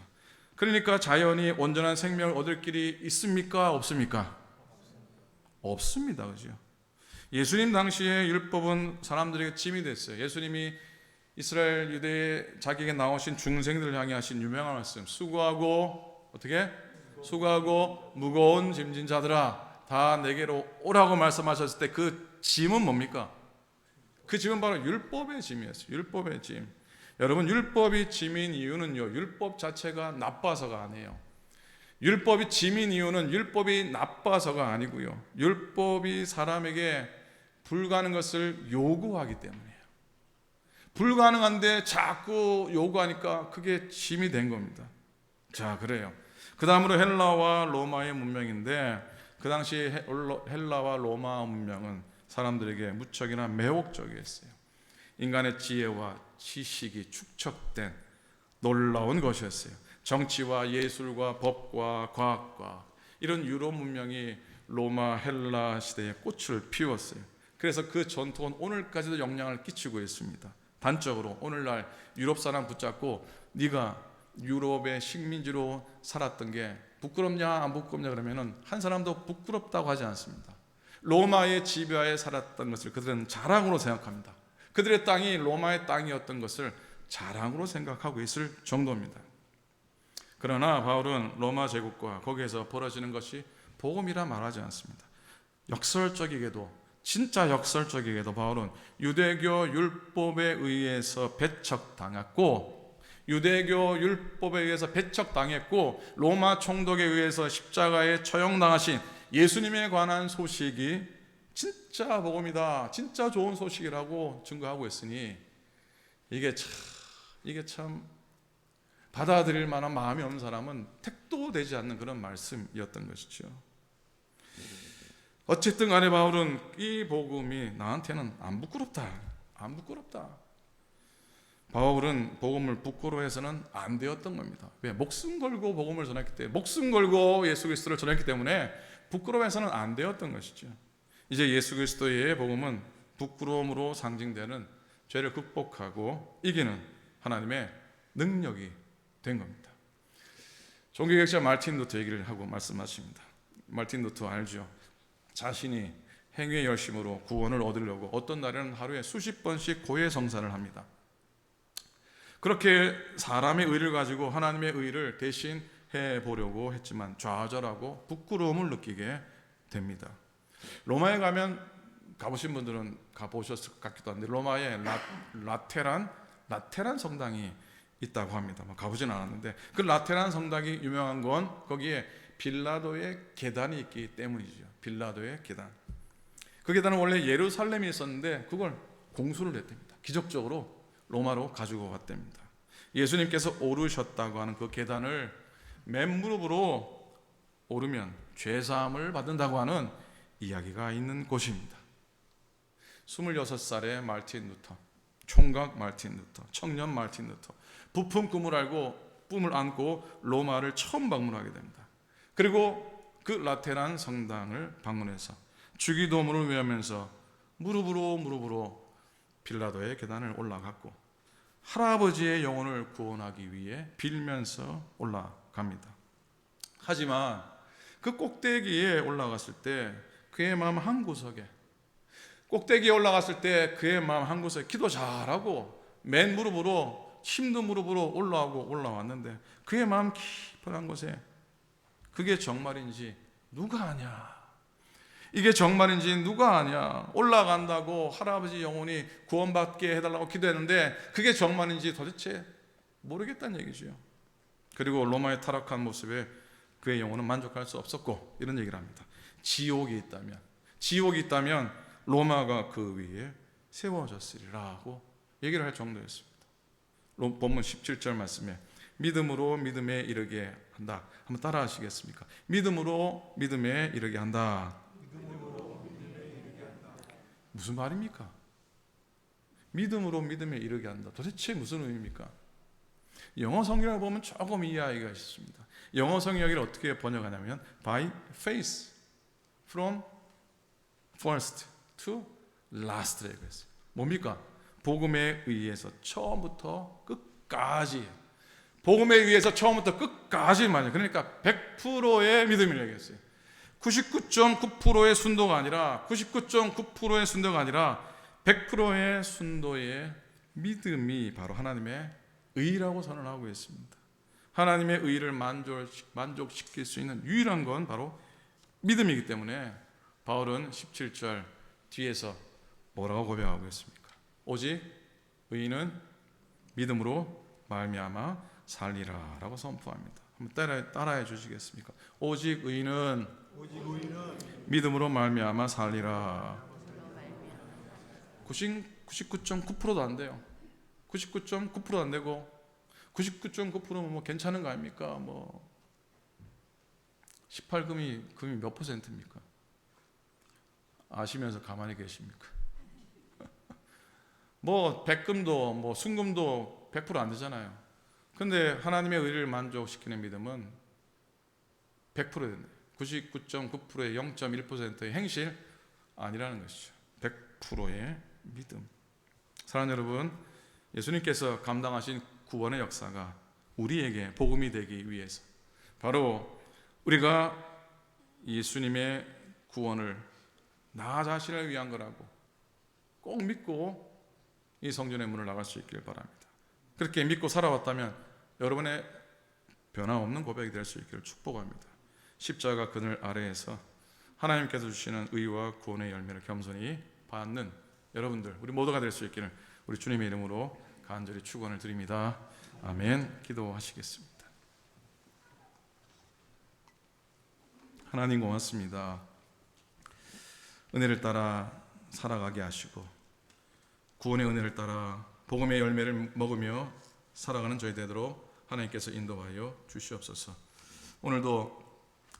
그러니까 자연이 온전한 생명을 얻을 길이 있습니까? 없습니까? 없습니다. 그죠? 예수님 당시에 율법은 사람들에게 짐이 됐어요. 예수님이 이스라엘 유대의 자기에게 나오신 중생들을 향해 하신 유명한 말씀, 수고하고 무거운 짐진 자들아 다 내게로 오라고 말씀하셨을 때 그 짐은 뭡니까? 그 짐은 바로 율법의 짐이었어요. 율법의 짐. 여러분, 율법이 짐인 이유는요, 율법 자체가 나빠서가 아니에요. 율법이 짐인 이유는 율법이 나빠서가 아니고요, 율법이 사람에게 불가능한 것을 요구하기 때문이에요. 불가능한데 자꾸 요구하니까 그게 짐이 된 겁니다. 자, 그래요. 그 다음으로 헬라와 로마의 문명인데, 그 당시 헬라와 로마 문명은 사람들에게 무척이나 매혹적이었어요. 인간의 지혜와 지식이 축적된 놀라운 것이었어요. 정치와 예술과 법과 과학과 이런 유럽 문명이 로마 헬라 시대에 꽃을 피웠어요. 그래서 그 전통은 오늘까지도 영향을 끼치고 있습니다. 단적으로 오늘날 유럽 사람 붙잡고 네가 유럽의 식민지로 살았던 게 부끄럽냐 안 부끄럽냐 그러면은 한 사람도 부끄럽다고 하지 않습니다. 로마의 지배하에 살았던 것을 그들은 자랑으로 생각합니다. 그들의 땅이 로마의 땅이었던 것을 자랑으로 생각하고 있을 정도입니다. 그러나 바울은 로마 제국과 거기에서 벌어지는 것이 복음이라 말하지 않습니다. 진짜 역설적이게도 바울은 유대교 율법에 의해서 배척당했고, 로마 총독에 의해서 십자가에 처형당하신 예수님에 관한 소식이 진짜 복음이다, 진짜 좋은 소식이라고 증거하고 있으니 이게 참 받아들일 만한 마음이 없는 사람은 택도 되지 않는 그런 말씀이었던 것이죠. 어쨌든 간에 바울은 이 복음이 나한테는 안 부끄럽다. 바울은 복음을 부끄러워해서는 안 되었던 겁니다. 왜? 목숨 걸고 복음을 전했기 때문에, 목숨 걸고 예수 그리스도를 전했기 때문에 부끄러워해서는 안 되었던 것이죠. 이제 예수 그리스도의 복음은 부끄러움으로 상징되는 죄를 극복하고 이기는 하나님의 능력이 된 겁니다. 종교개혁자 마르틴 루터 얘기를 하고 말씀하십니다. 마르틴 루터 알죠? 자신이 행위의 열심으로 구원을 얻으려고 어떤 날에는 하루에 수십 번씩 고해성사를 합니다. 그렇게 사람의 의를 가지고 하나님의 의를 대신 해보려고 했지만 좌절하고 부끄러움을 느끼게 됩니다. 로마에 가보신 분들은 가보셨을 것 같기도 한데, 로마에 라테란 성당이 있다고 합니다. 가보진 않았는데 그 라테란 성당이 유명한 건 거기에 빌라도의 계단이 있기 때문이죠. 빌라도의 계단. 그 계단은 원래 예루살렘에 있었는데 그걸 공수를 했답니다. 기적적으로 로마로 가지고 갔답니다. 예수님께서 오르셨다고 하는 그 계단을 맨무릎으로 오르면 죄사함을 받는다고 하는 이야기가 있는 곳입니다. 26살의 마르틴 루터, 총각 마르틴 루터, 청년 마르틴 루터, 부푼 꿈을 안고 로마를 처음 방문하게 됩니다. 그리고 그 라테란 성당을 방문해서 주기도문을 외우면서 무릎으로 빌라도의 계단을 올라갔고 할아버지의 영혼을 구원하기 위해 빌면서 올라갑니다. 하지만 그 꼭대기에 올라갔을 때 그의 마음 한구석에, 꼭대기에 올라갔을 때 그의 마음 한구석에 기도 잘하고 맨 무릎으로, 힘든 무릎으로 올라왔는데 그의 마음 깊은 한 곳에 그게 정말인지 누가 아냐? 이게 정말인지 누가 아냐? 올라간다고 할아버지 영혼이 구원받게 해달라고 기도했는데 그게 정말인지 도대체 모르겠다는 얘기죠. 그리고 로마의 타락한 모습에 그의 영혼은 만족할 수 없었고 이런 얘기를 합니다. 지옥이 있다면 로마가 그 위에 세워졌으리라고 얘기를 할 정도였습니다. 본문 17절 말씀에 믿음으로 믿음에 이르게 한다. 한번 따라 하시겠습니까? 믿음으로 믿음에 이르게 한다. 무슨 말입니까? 믿음으로 믿음에 이르게 한다. 도대체 무슨 의미입니까? 영어 성경을 보면 조금 이해하기가 있습니다. 영어 성경을 어떻게 번역하냐면 by faith from first to last라고 했어요. 뭡니까? 복음에 의해서 처음부터 끝까지, 복음에 의해서 처음부터 끝까지 말이에요. 그러니까 100%의 믿음이라고 했어요. 99.9%의 순도가 아니라 99.9%의 순도가 아니라 100%의 순도의 믿음이 바로 하나님의 의라고 선언하고 있습니다. 하나님의 의를 만족시킬 수 있는 유일한 건 바로 믿음이기 때문에 바울은 17절 뒤에서 뭐라고 고백하고 있습니까? 오직 의인은 믿음으로 말미암아 살리라 라고 선포합니다. 한번 따라해 주시겠습니까? 오직 의인은 믿음으로 말미암아 살리라. 99.9%도 안 돼요. 99.9%도 안 되고 99.9%면 뭐 괜찮은 거 아닙니까? 뭐 18금이 몇 %입니까? 아시면서 가만히 계십니까? 뭐 백금도 뭐 순금도 100% 안 되잖아요. 근데 하나님의 의를 만족시키는 믿음은 100% 된다. 99.9%의 0.1%의 행실 아니라는 것이죠. 100%의 믿음. 사랑하는 여러분, 예수님께서 감당하신 구원의 역사가 우리에게 복음이 되기 위해서 바로 우리가 예수님의 구원을 나 자신을 위한 거라고 꼭 믿고 이 성전의 문을 나갈 수 있길 바랍니다. 그렇게 믿고 살아왔다면 여러분의 변함없는 고백이 될 수 있기를 축복합니다. 십자가 그늘 아래에서 하나님께서 주시는 의와 구원의 열매를 겸손히 받는 여러분들, 우리 모두가 될 수 있기를 우리 주님의 이름으로 간절히 축원을 드립니다. 아멘. 기도하시겠습니다. 하나님 고맙습니다. 은혜를 따라 살아가게 하시고 구원의 은혜를 따라 복음의 열매를 먹으며 살아가는 저희 되도록 하나님께서 인도하여 주시옵소서. 오늘도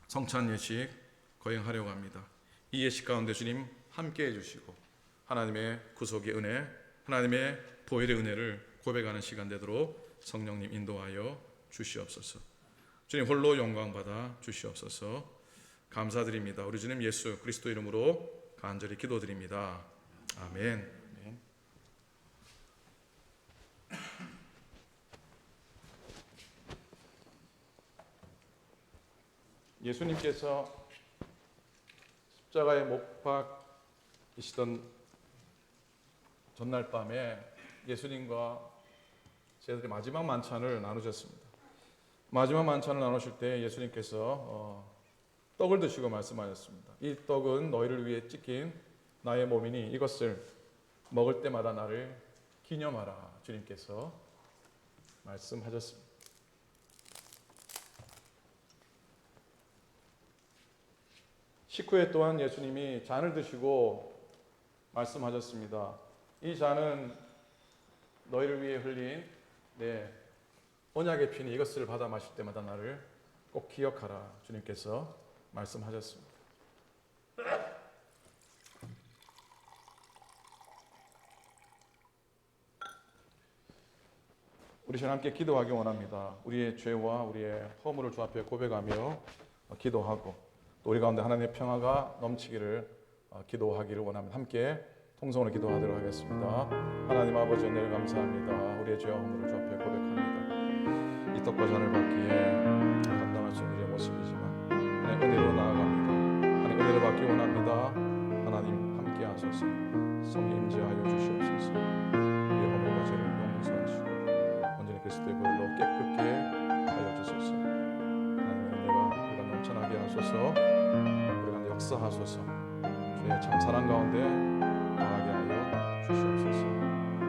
성찬 예식 거행하려고 합니다. 이 예식 가운데 주님 함께해 주시고 하나님의 구속의 은혜, 하나님의 보혈의 은혜를 고백하는 시간 되도록 성령님 인도하여 주시옵소서. 주님 홀로 영광 받아 주시옵소서. 감사드립니다. 우리 주님 예수 그리스도 이름으로 간절히 기도드립니다. 아멘. 예수님께서 십자가에 못 박히시던 전날 밤에 예수님과 제자들이 마지막 만찬을 나누셨습니다. 마지막 만찬을 나누실 때 예수님께서 떡을 드시고 말씀하셨습니다. 이 떡은 너희를 위해 찢긴 나의 몸이니 이것을 먹을 때마다 나를 기념하라. 주님께서 말씀하셨습니다. 식후에 또한 예수님이 잔을 드시고 말씀하셨습니다. 이 잔은 너희를 위해 흘린 내 언약의 피니 이것을 받아 마실 때마다 나를 꼭 기억하라. 주님께서 말씀하셨습니다. 우리 시간 함께 기도하기 원합니다. 우리의 죄와 우리의 허물을 주 앞에 고백하며 기도하고 또 우리 가운데 하나님의 평화가 넘치기를 기도하기를 원합니다. 함께 통성으로 기도하도록 하겠습니다. 하나님 아버지 은혜를 감사합니다. 우리의 죄와 허물을 주 앞에 고백합니다. 이 떡과 잔을 받기에 감당할 수 없는 우리의 모습이지만 하나님 은혜로 나아갑니다. 하나님 은혜를 받기 원합니다. 하나님 함께 하소서. 성령 임재하여 주시옵소서. 우리의 허물과 죄를 용서하시고 온전히 그리스도의 보혈로 깨끗게 하여 주소서. 하나님의 은혜가 우리가 넘쳐나게 하소서. 우리가 역사하소서. 주의 참 사랑 가운데 거하게 하여 주시옵소서.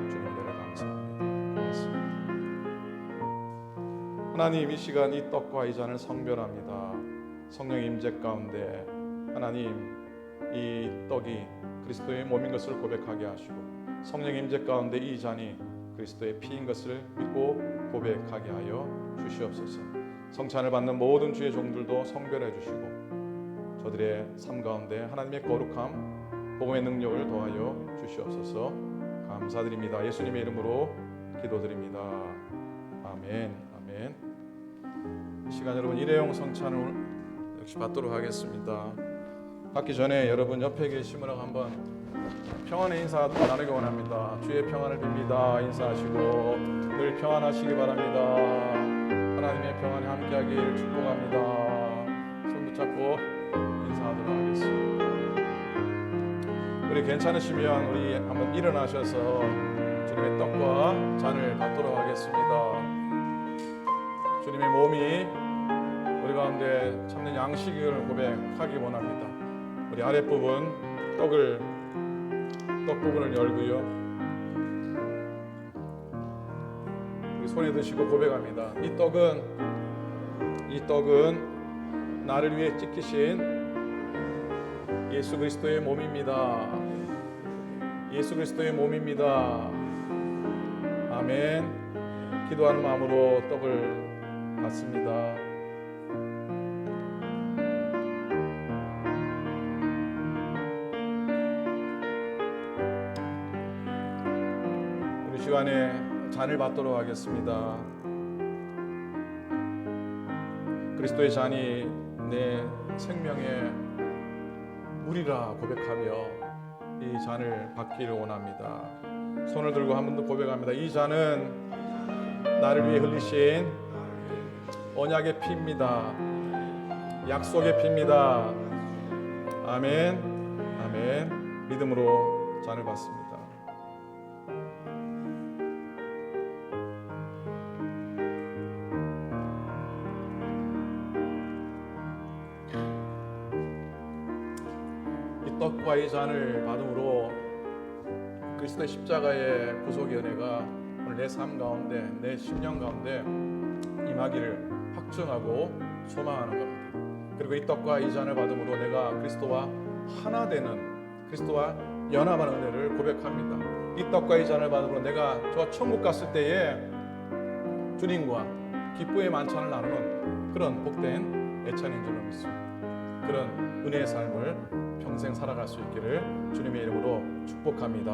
주님 은혜를 감사합니다. 고맙습니다. 하나님 이 시간 이 떡과 이 잔을 성별합니다. 성령 임재 가운데 하나님 이 떡이 그리스도의 몸인 것을 고백하게 하시고 성령 임재 가운데 이 잔이 그리스도의 피인 것을 믿고 고백하게 하여 주시옵소서. 성찬을 받는 모든 주의 종들도 성별해 주시고 저들의 삶 가운데 하나님의 거룩함 복음의 능력을 더하여 주시옵소서. 감사드립니다. 예수님의 이름으로 기도드립니다. 아멘. 아멘. 이 시간 여러분 일회용 성찬을 역시 받도록 하겠습니다. 받기 전에 여러분 옆에 계신 분하고 한번 평안의 인사 나누기 원합니다. 주의 평안을 빕니다. 인사하시고 늘 평안하시기 바랍니다. 하나님의 평안이 함께하길 축복합니다. 손 붙잡고 인사하도록 하겠습니다. 우리 괜찮으시면 우리 한번 일어나셔서 주님의 떡과 잔을 받도록 하겠습니다. 주님의 몸이 우리 가운데 참된 양식을 고백하기 원합니다. 우리 아랫부분 떡 부분을 열고요. 우리 손에 드시고 고백합니다. 이 떡은 나를 위해 찢기신 예수 그리스도의 몸입니다. 예수 그리스도의 몸입니다. 아멘. 기도하는 마음으로 떡을 받습니다. 시간에 잔을 받도록 하겠습니다. 그리스도의 잔이 내 생명의 물이라 고백하며 이 잔을 받기를 원합니다. 손을 들고 한 번 더 고백합니다. 이 잔은 나를 위해 흘리신 언약의 피입니다. 약속의 피입니다. 아멘. 아멘. 믿음으로 잔을 받습니다. 떡과 이 잔을 받음으로 그리스도의 십자가의 구속의 은혜가 오늘 내 삶 가운데 내 심령 가운데 임하기를 확증하고 소망하는 겁니다. 그리고 이 떡과 이 잔을 받음으로 내가 그리스도와 하나 되는 그리스도와 연합한 은혜를 고백합니다. 이 떡과 이 잔을 받으므로 내가 저 천국 갔을 때에 주님과 기쁨의 만찬을 나누는 그런 복된 애찬인 줄로 믿습니다. 그런 은혜의 삶을 평생 살아갈 수 있기를 주님의 이름으로 축복합니다.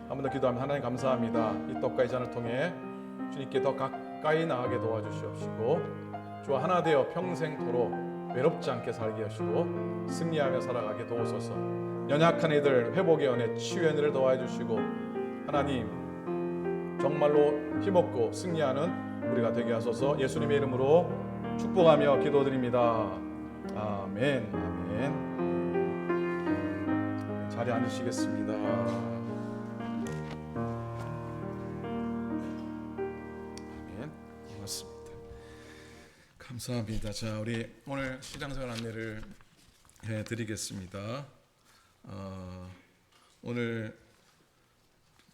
한 번 더 기도하면 하나님 감사합니다. 이 떡과 이 잔을 통해 주님께 더 가까이 나가게 도와주시옵시고 주와 하나 되어 평생토록 외롭지 않게 살게 하시고 승리하며 살아가게 도우소서. 연약한 이들 회복의 은혜, 치유의 은혜를 더하여 주시고 하나님 정말로 힘없고 승리하는 우리가 되게 하소서. 예수님의 이름으로 축복하며 기도드립니다. 아멘. 아멘. 자리에 앉으시겠습니다. 아멘. 고맙습니다. 감사합니다. 자, 우리 오늘 시장생활 안내를 해드리겠습니다. 오늘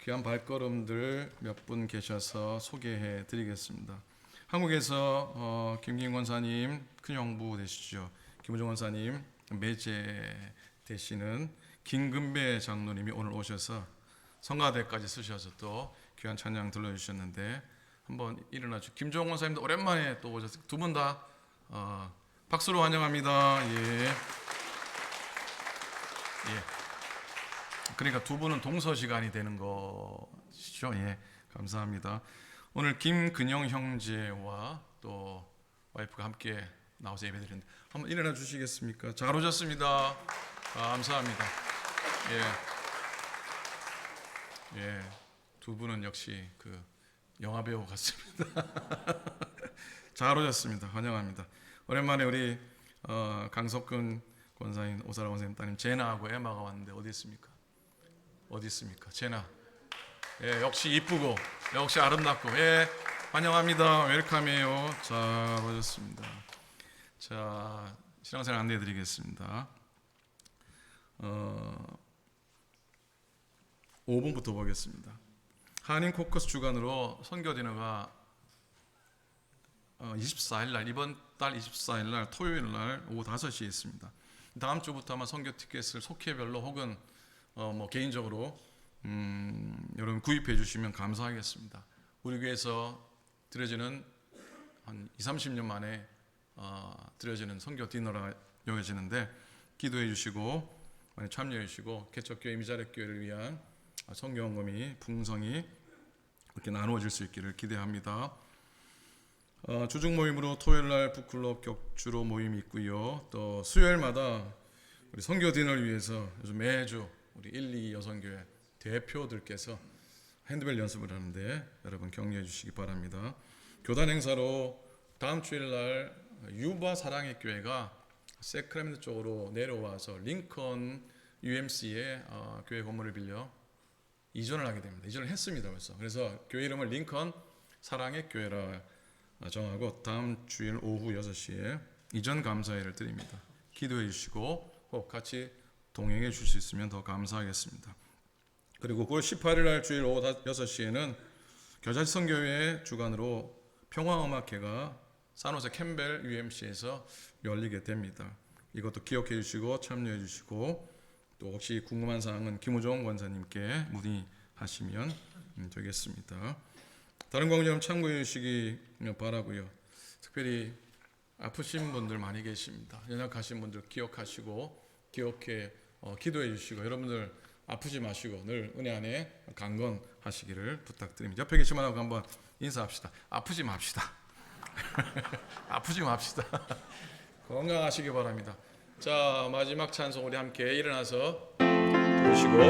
귀한 발걸음들 몇 분 계셔서 소개해 드리겠습니다. 한국에서 김기인 권사님 큰 형부 되시죠. 김우정 권사님 매제 되시는 김금배 장로님이 오늘 오셔서 성가대까지 쓰셔서 또 귀한 찬양 들려주셨는데 한번 일어나 주시죠. 김종 권사님도 오랜만에 또 오셨어요. 두 분 다 박수로 환영합니다. 예. 그러니까 두 분은 동서시간이 되는 것이죠. 예, 감사합니다. 오늘 김근영 형제와 또 와이프가 함께 나와서 예배드리는데 한번 일어나 주시겠습니까? 잘 오셨습니다. 감사합니다. 예, 두 분은 역시 그 영화 배우 같습니다. 잘 오셨습니다. 환영합니다. 오랜만에 우리 강석근 권사님, 오사라 권사님 따님 제나하고 에마가 왔는데 어디 있습니까? 어디 있습니까? 제나. 예, 역시 이쁘고 역시 아름답고 예, 환영합니다. 웰컴해요. 잘 오셨습니다. 자, 신앙생활 안내해드리겠습니다. 5분부터 보겠습니다. 한인 코커스 주간으로 선교 디너가 24일 날, 이번 달 24일 날 토요일 날 오후 5시에 있습니다. 다음 주부터 아마 선교 티켓을 속회별로 혹은 뭐 개인적으로 여러분 구입해 주시면 감사하겠습니다. 우리 교회에서 드려지는 한 20-30년 만에 드려지는 선교 디너라 여겨지는데 기도해 주시고 많이 참여해 주시고 개척교회 미자렉교회를 위한 선교 헌금이 풍성히 이렇게 나누어질 수 있기를 기대합니다. 주중 모임으로 토요일날 북클럽 격주로 모임이 있고요. 또 수요일마다 우리 선교 디너를 위해서 요즘 매주 우리 1, 2 여성교회 대표들께서 핸드벨 연습을 하는데 여러분 격려해 주시기 바랍니다. 교단 행사로 다음 주일날 유바 사랑의 교회가 세크라멘토 쪽으로 내려와서 링컨 UMC에 교회 건물을 빌려 이전을 하게 됩니다. 이전을 했습니다 벌써. 그래서 교회 이름을 링컨 사랑의 교회라 정하고 다음 주일 오후 6시에 이전 감사회를 드립니다. 기도해 주시고 꼭 같이 동행해 주실 수 있으면 더 감사하겠습니다. 그리고 9월 18일 날 주일 오후 6시에는 겨자지 선교회 주관으로 평화음악회가 산호세 캠벨 UMC에서 열리게 됩니다. 이것도 기억해 주시고 참여해 주시고 또 혹시 궁금한 사항은 김우종 권사님께 문의하시면 되겠습니다. 다른 광점 참고해 주시기 바라고요. 특별히 아프신 분들 많이 계십니다. 연약하신 분들 기억하시고 기억해 기도해 주시고 여러분들 아프지 마시고 늘 은혜 안에 강건하시기를 부탁드립니다. 옆에 계신 분하고 한번 인사합시다. 아프지 맙시다. 아프지 맙시다. 건강하시기 바랍니다. 자, 마지막 찬송 우리 함께 일어나서 보시고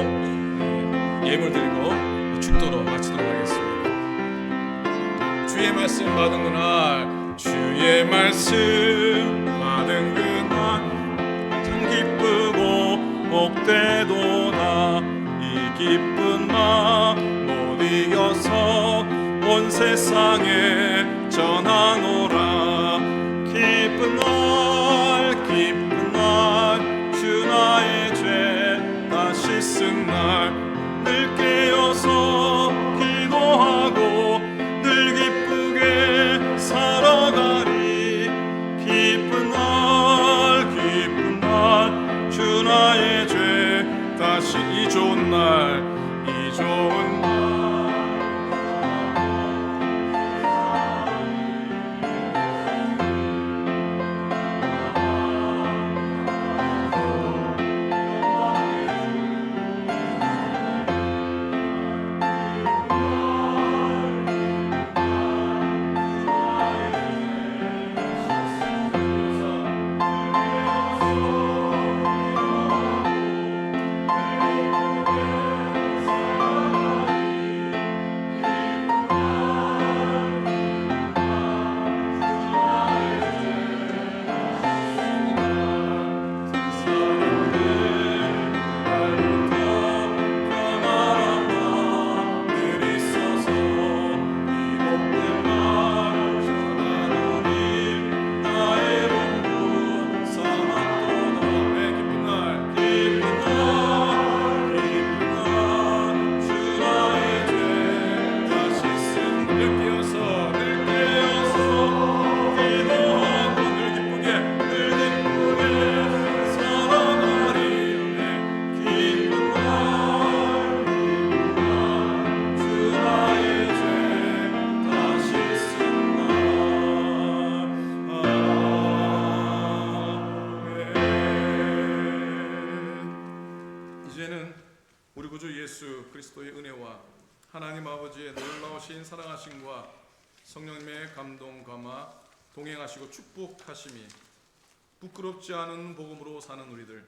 예물 드리고 축도로 마치도록 하겠습니다. 주의 말씀 받은 그날, 주의 말씀 받은 그날 참 기쁘고 복되도다. 이 기쁜 마음 못 이겨서 온 세상에 전하노라. 기쁜 날 주 나의 죄 다 씻은 날 늘 깨어서 기도하고 늘 기쁘게 살아가리. 기쁜 날 주 나의 죄 그리스도의 은혜와 하나님 아버지의 놀라우신 사랑하심과 성령님의 감동 감화 동행하시고 축복하심이 부끄럽지 않은 복음으로 사는 우리들,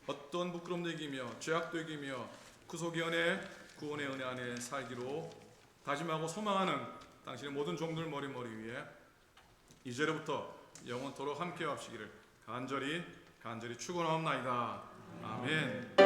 어떤 부끄럼도 이기며 죄악도 이기며 구속의 은혜, 구원의 은혜 안에 살기로 다짐하고 소망하는 당신의 모든 종들 머리 위에 이제로부터 영원토록 함께 합시기를 간절히 축원하옵나이다. 아멘.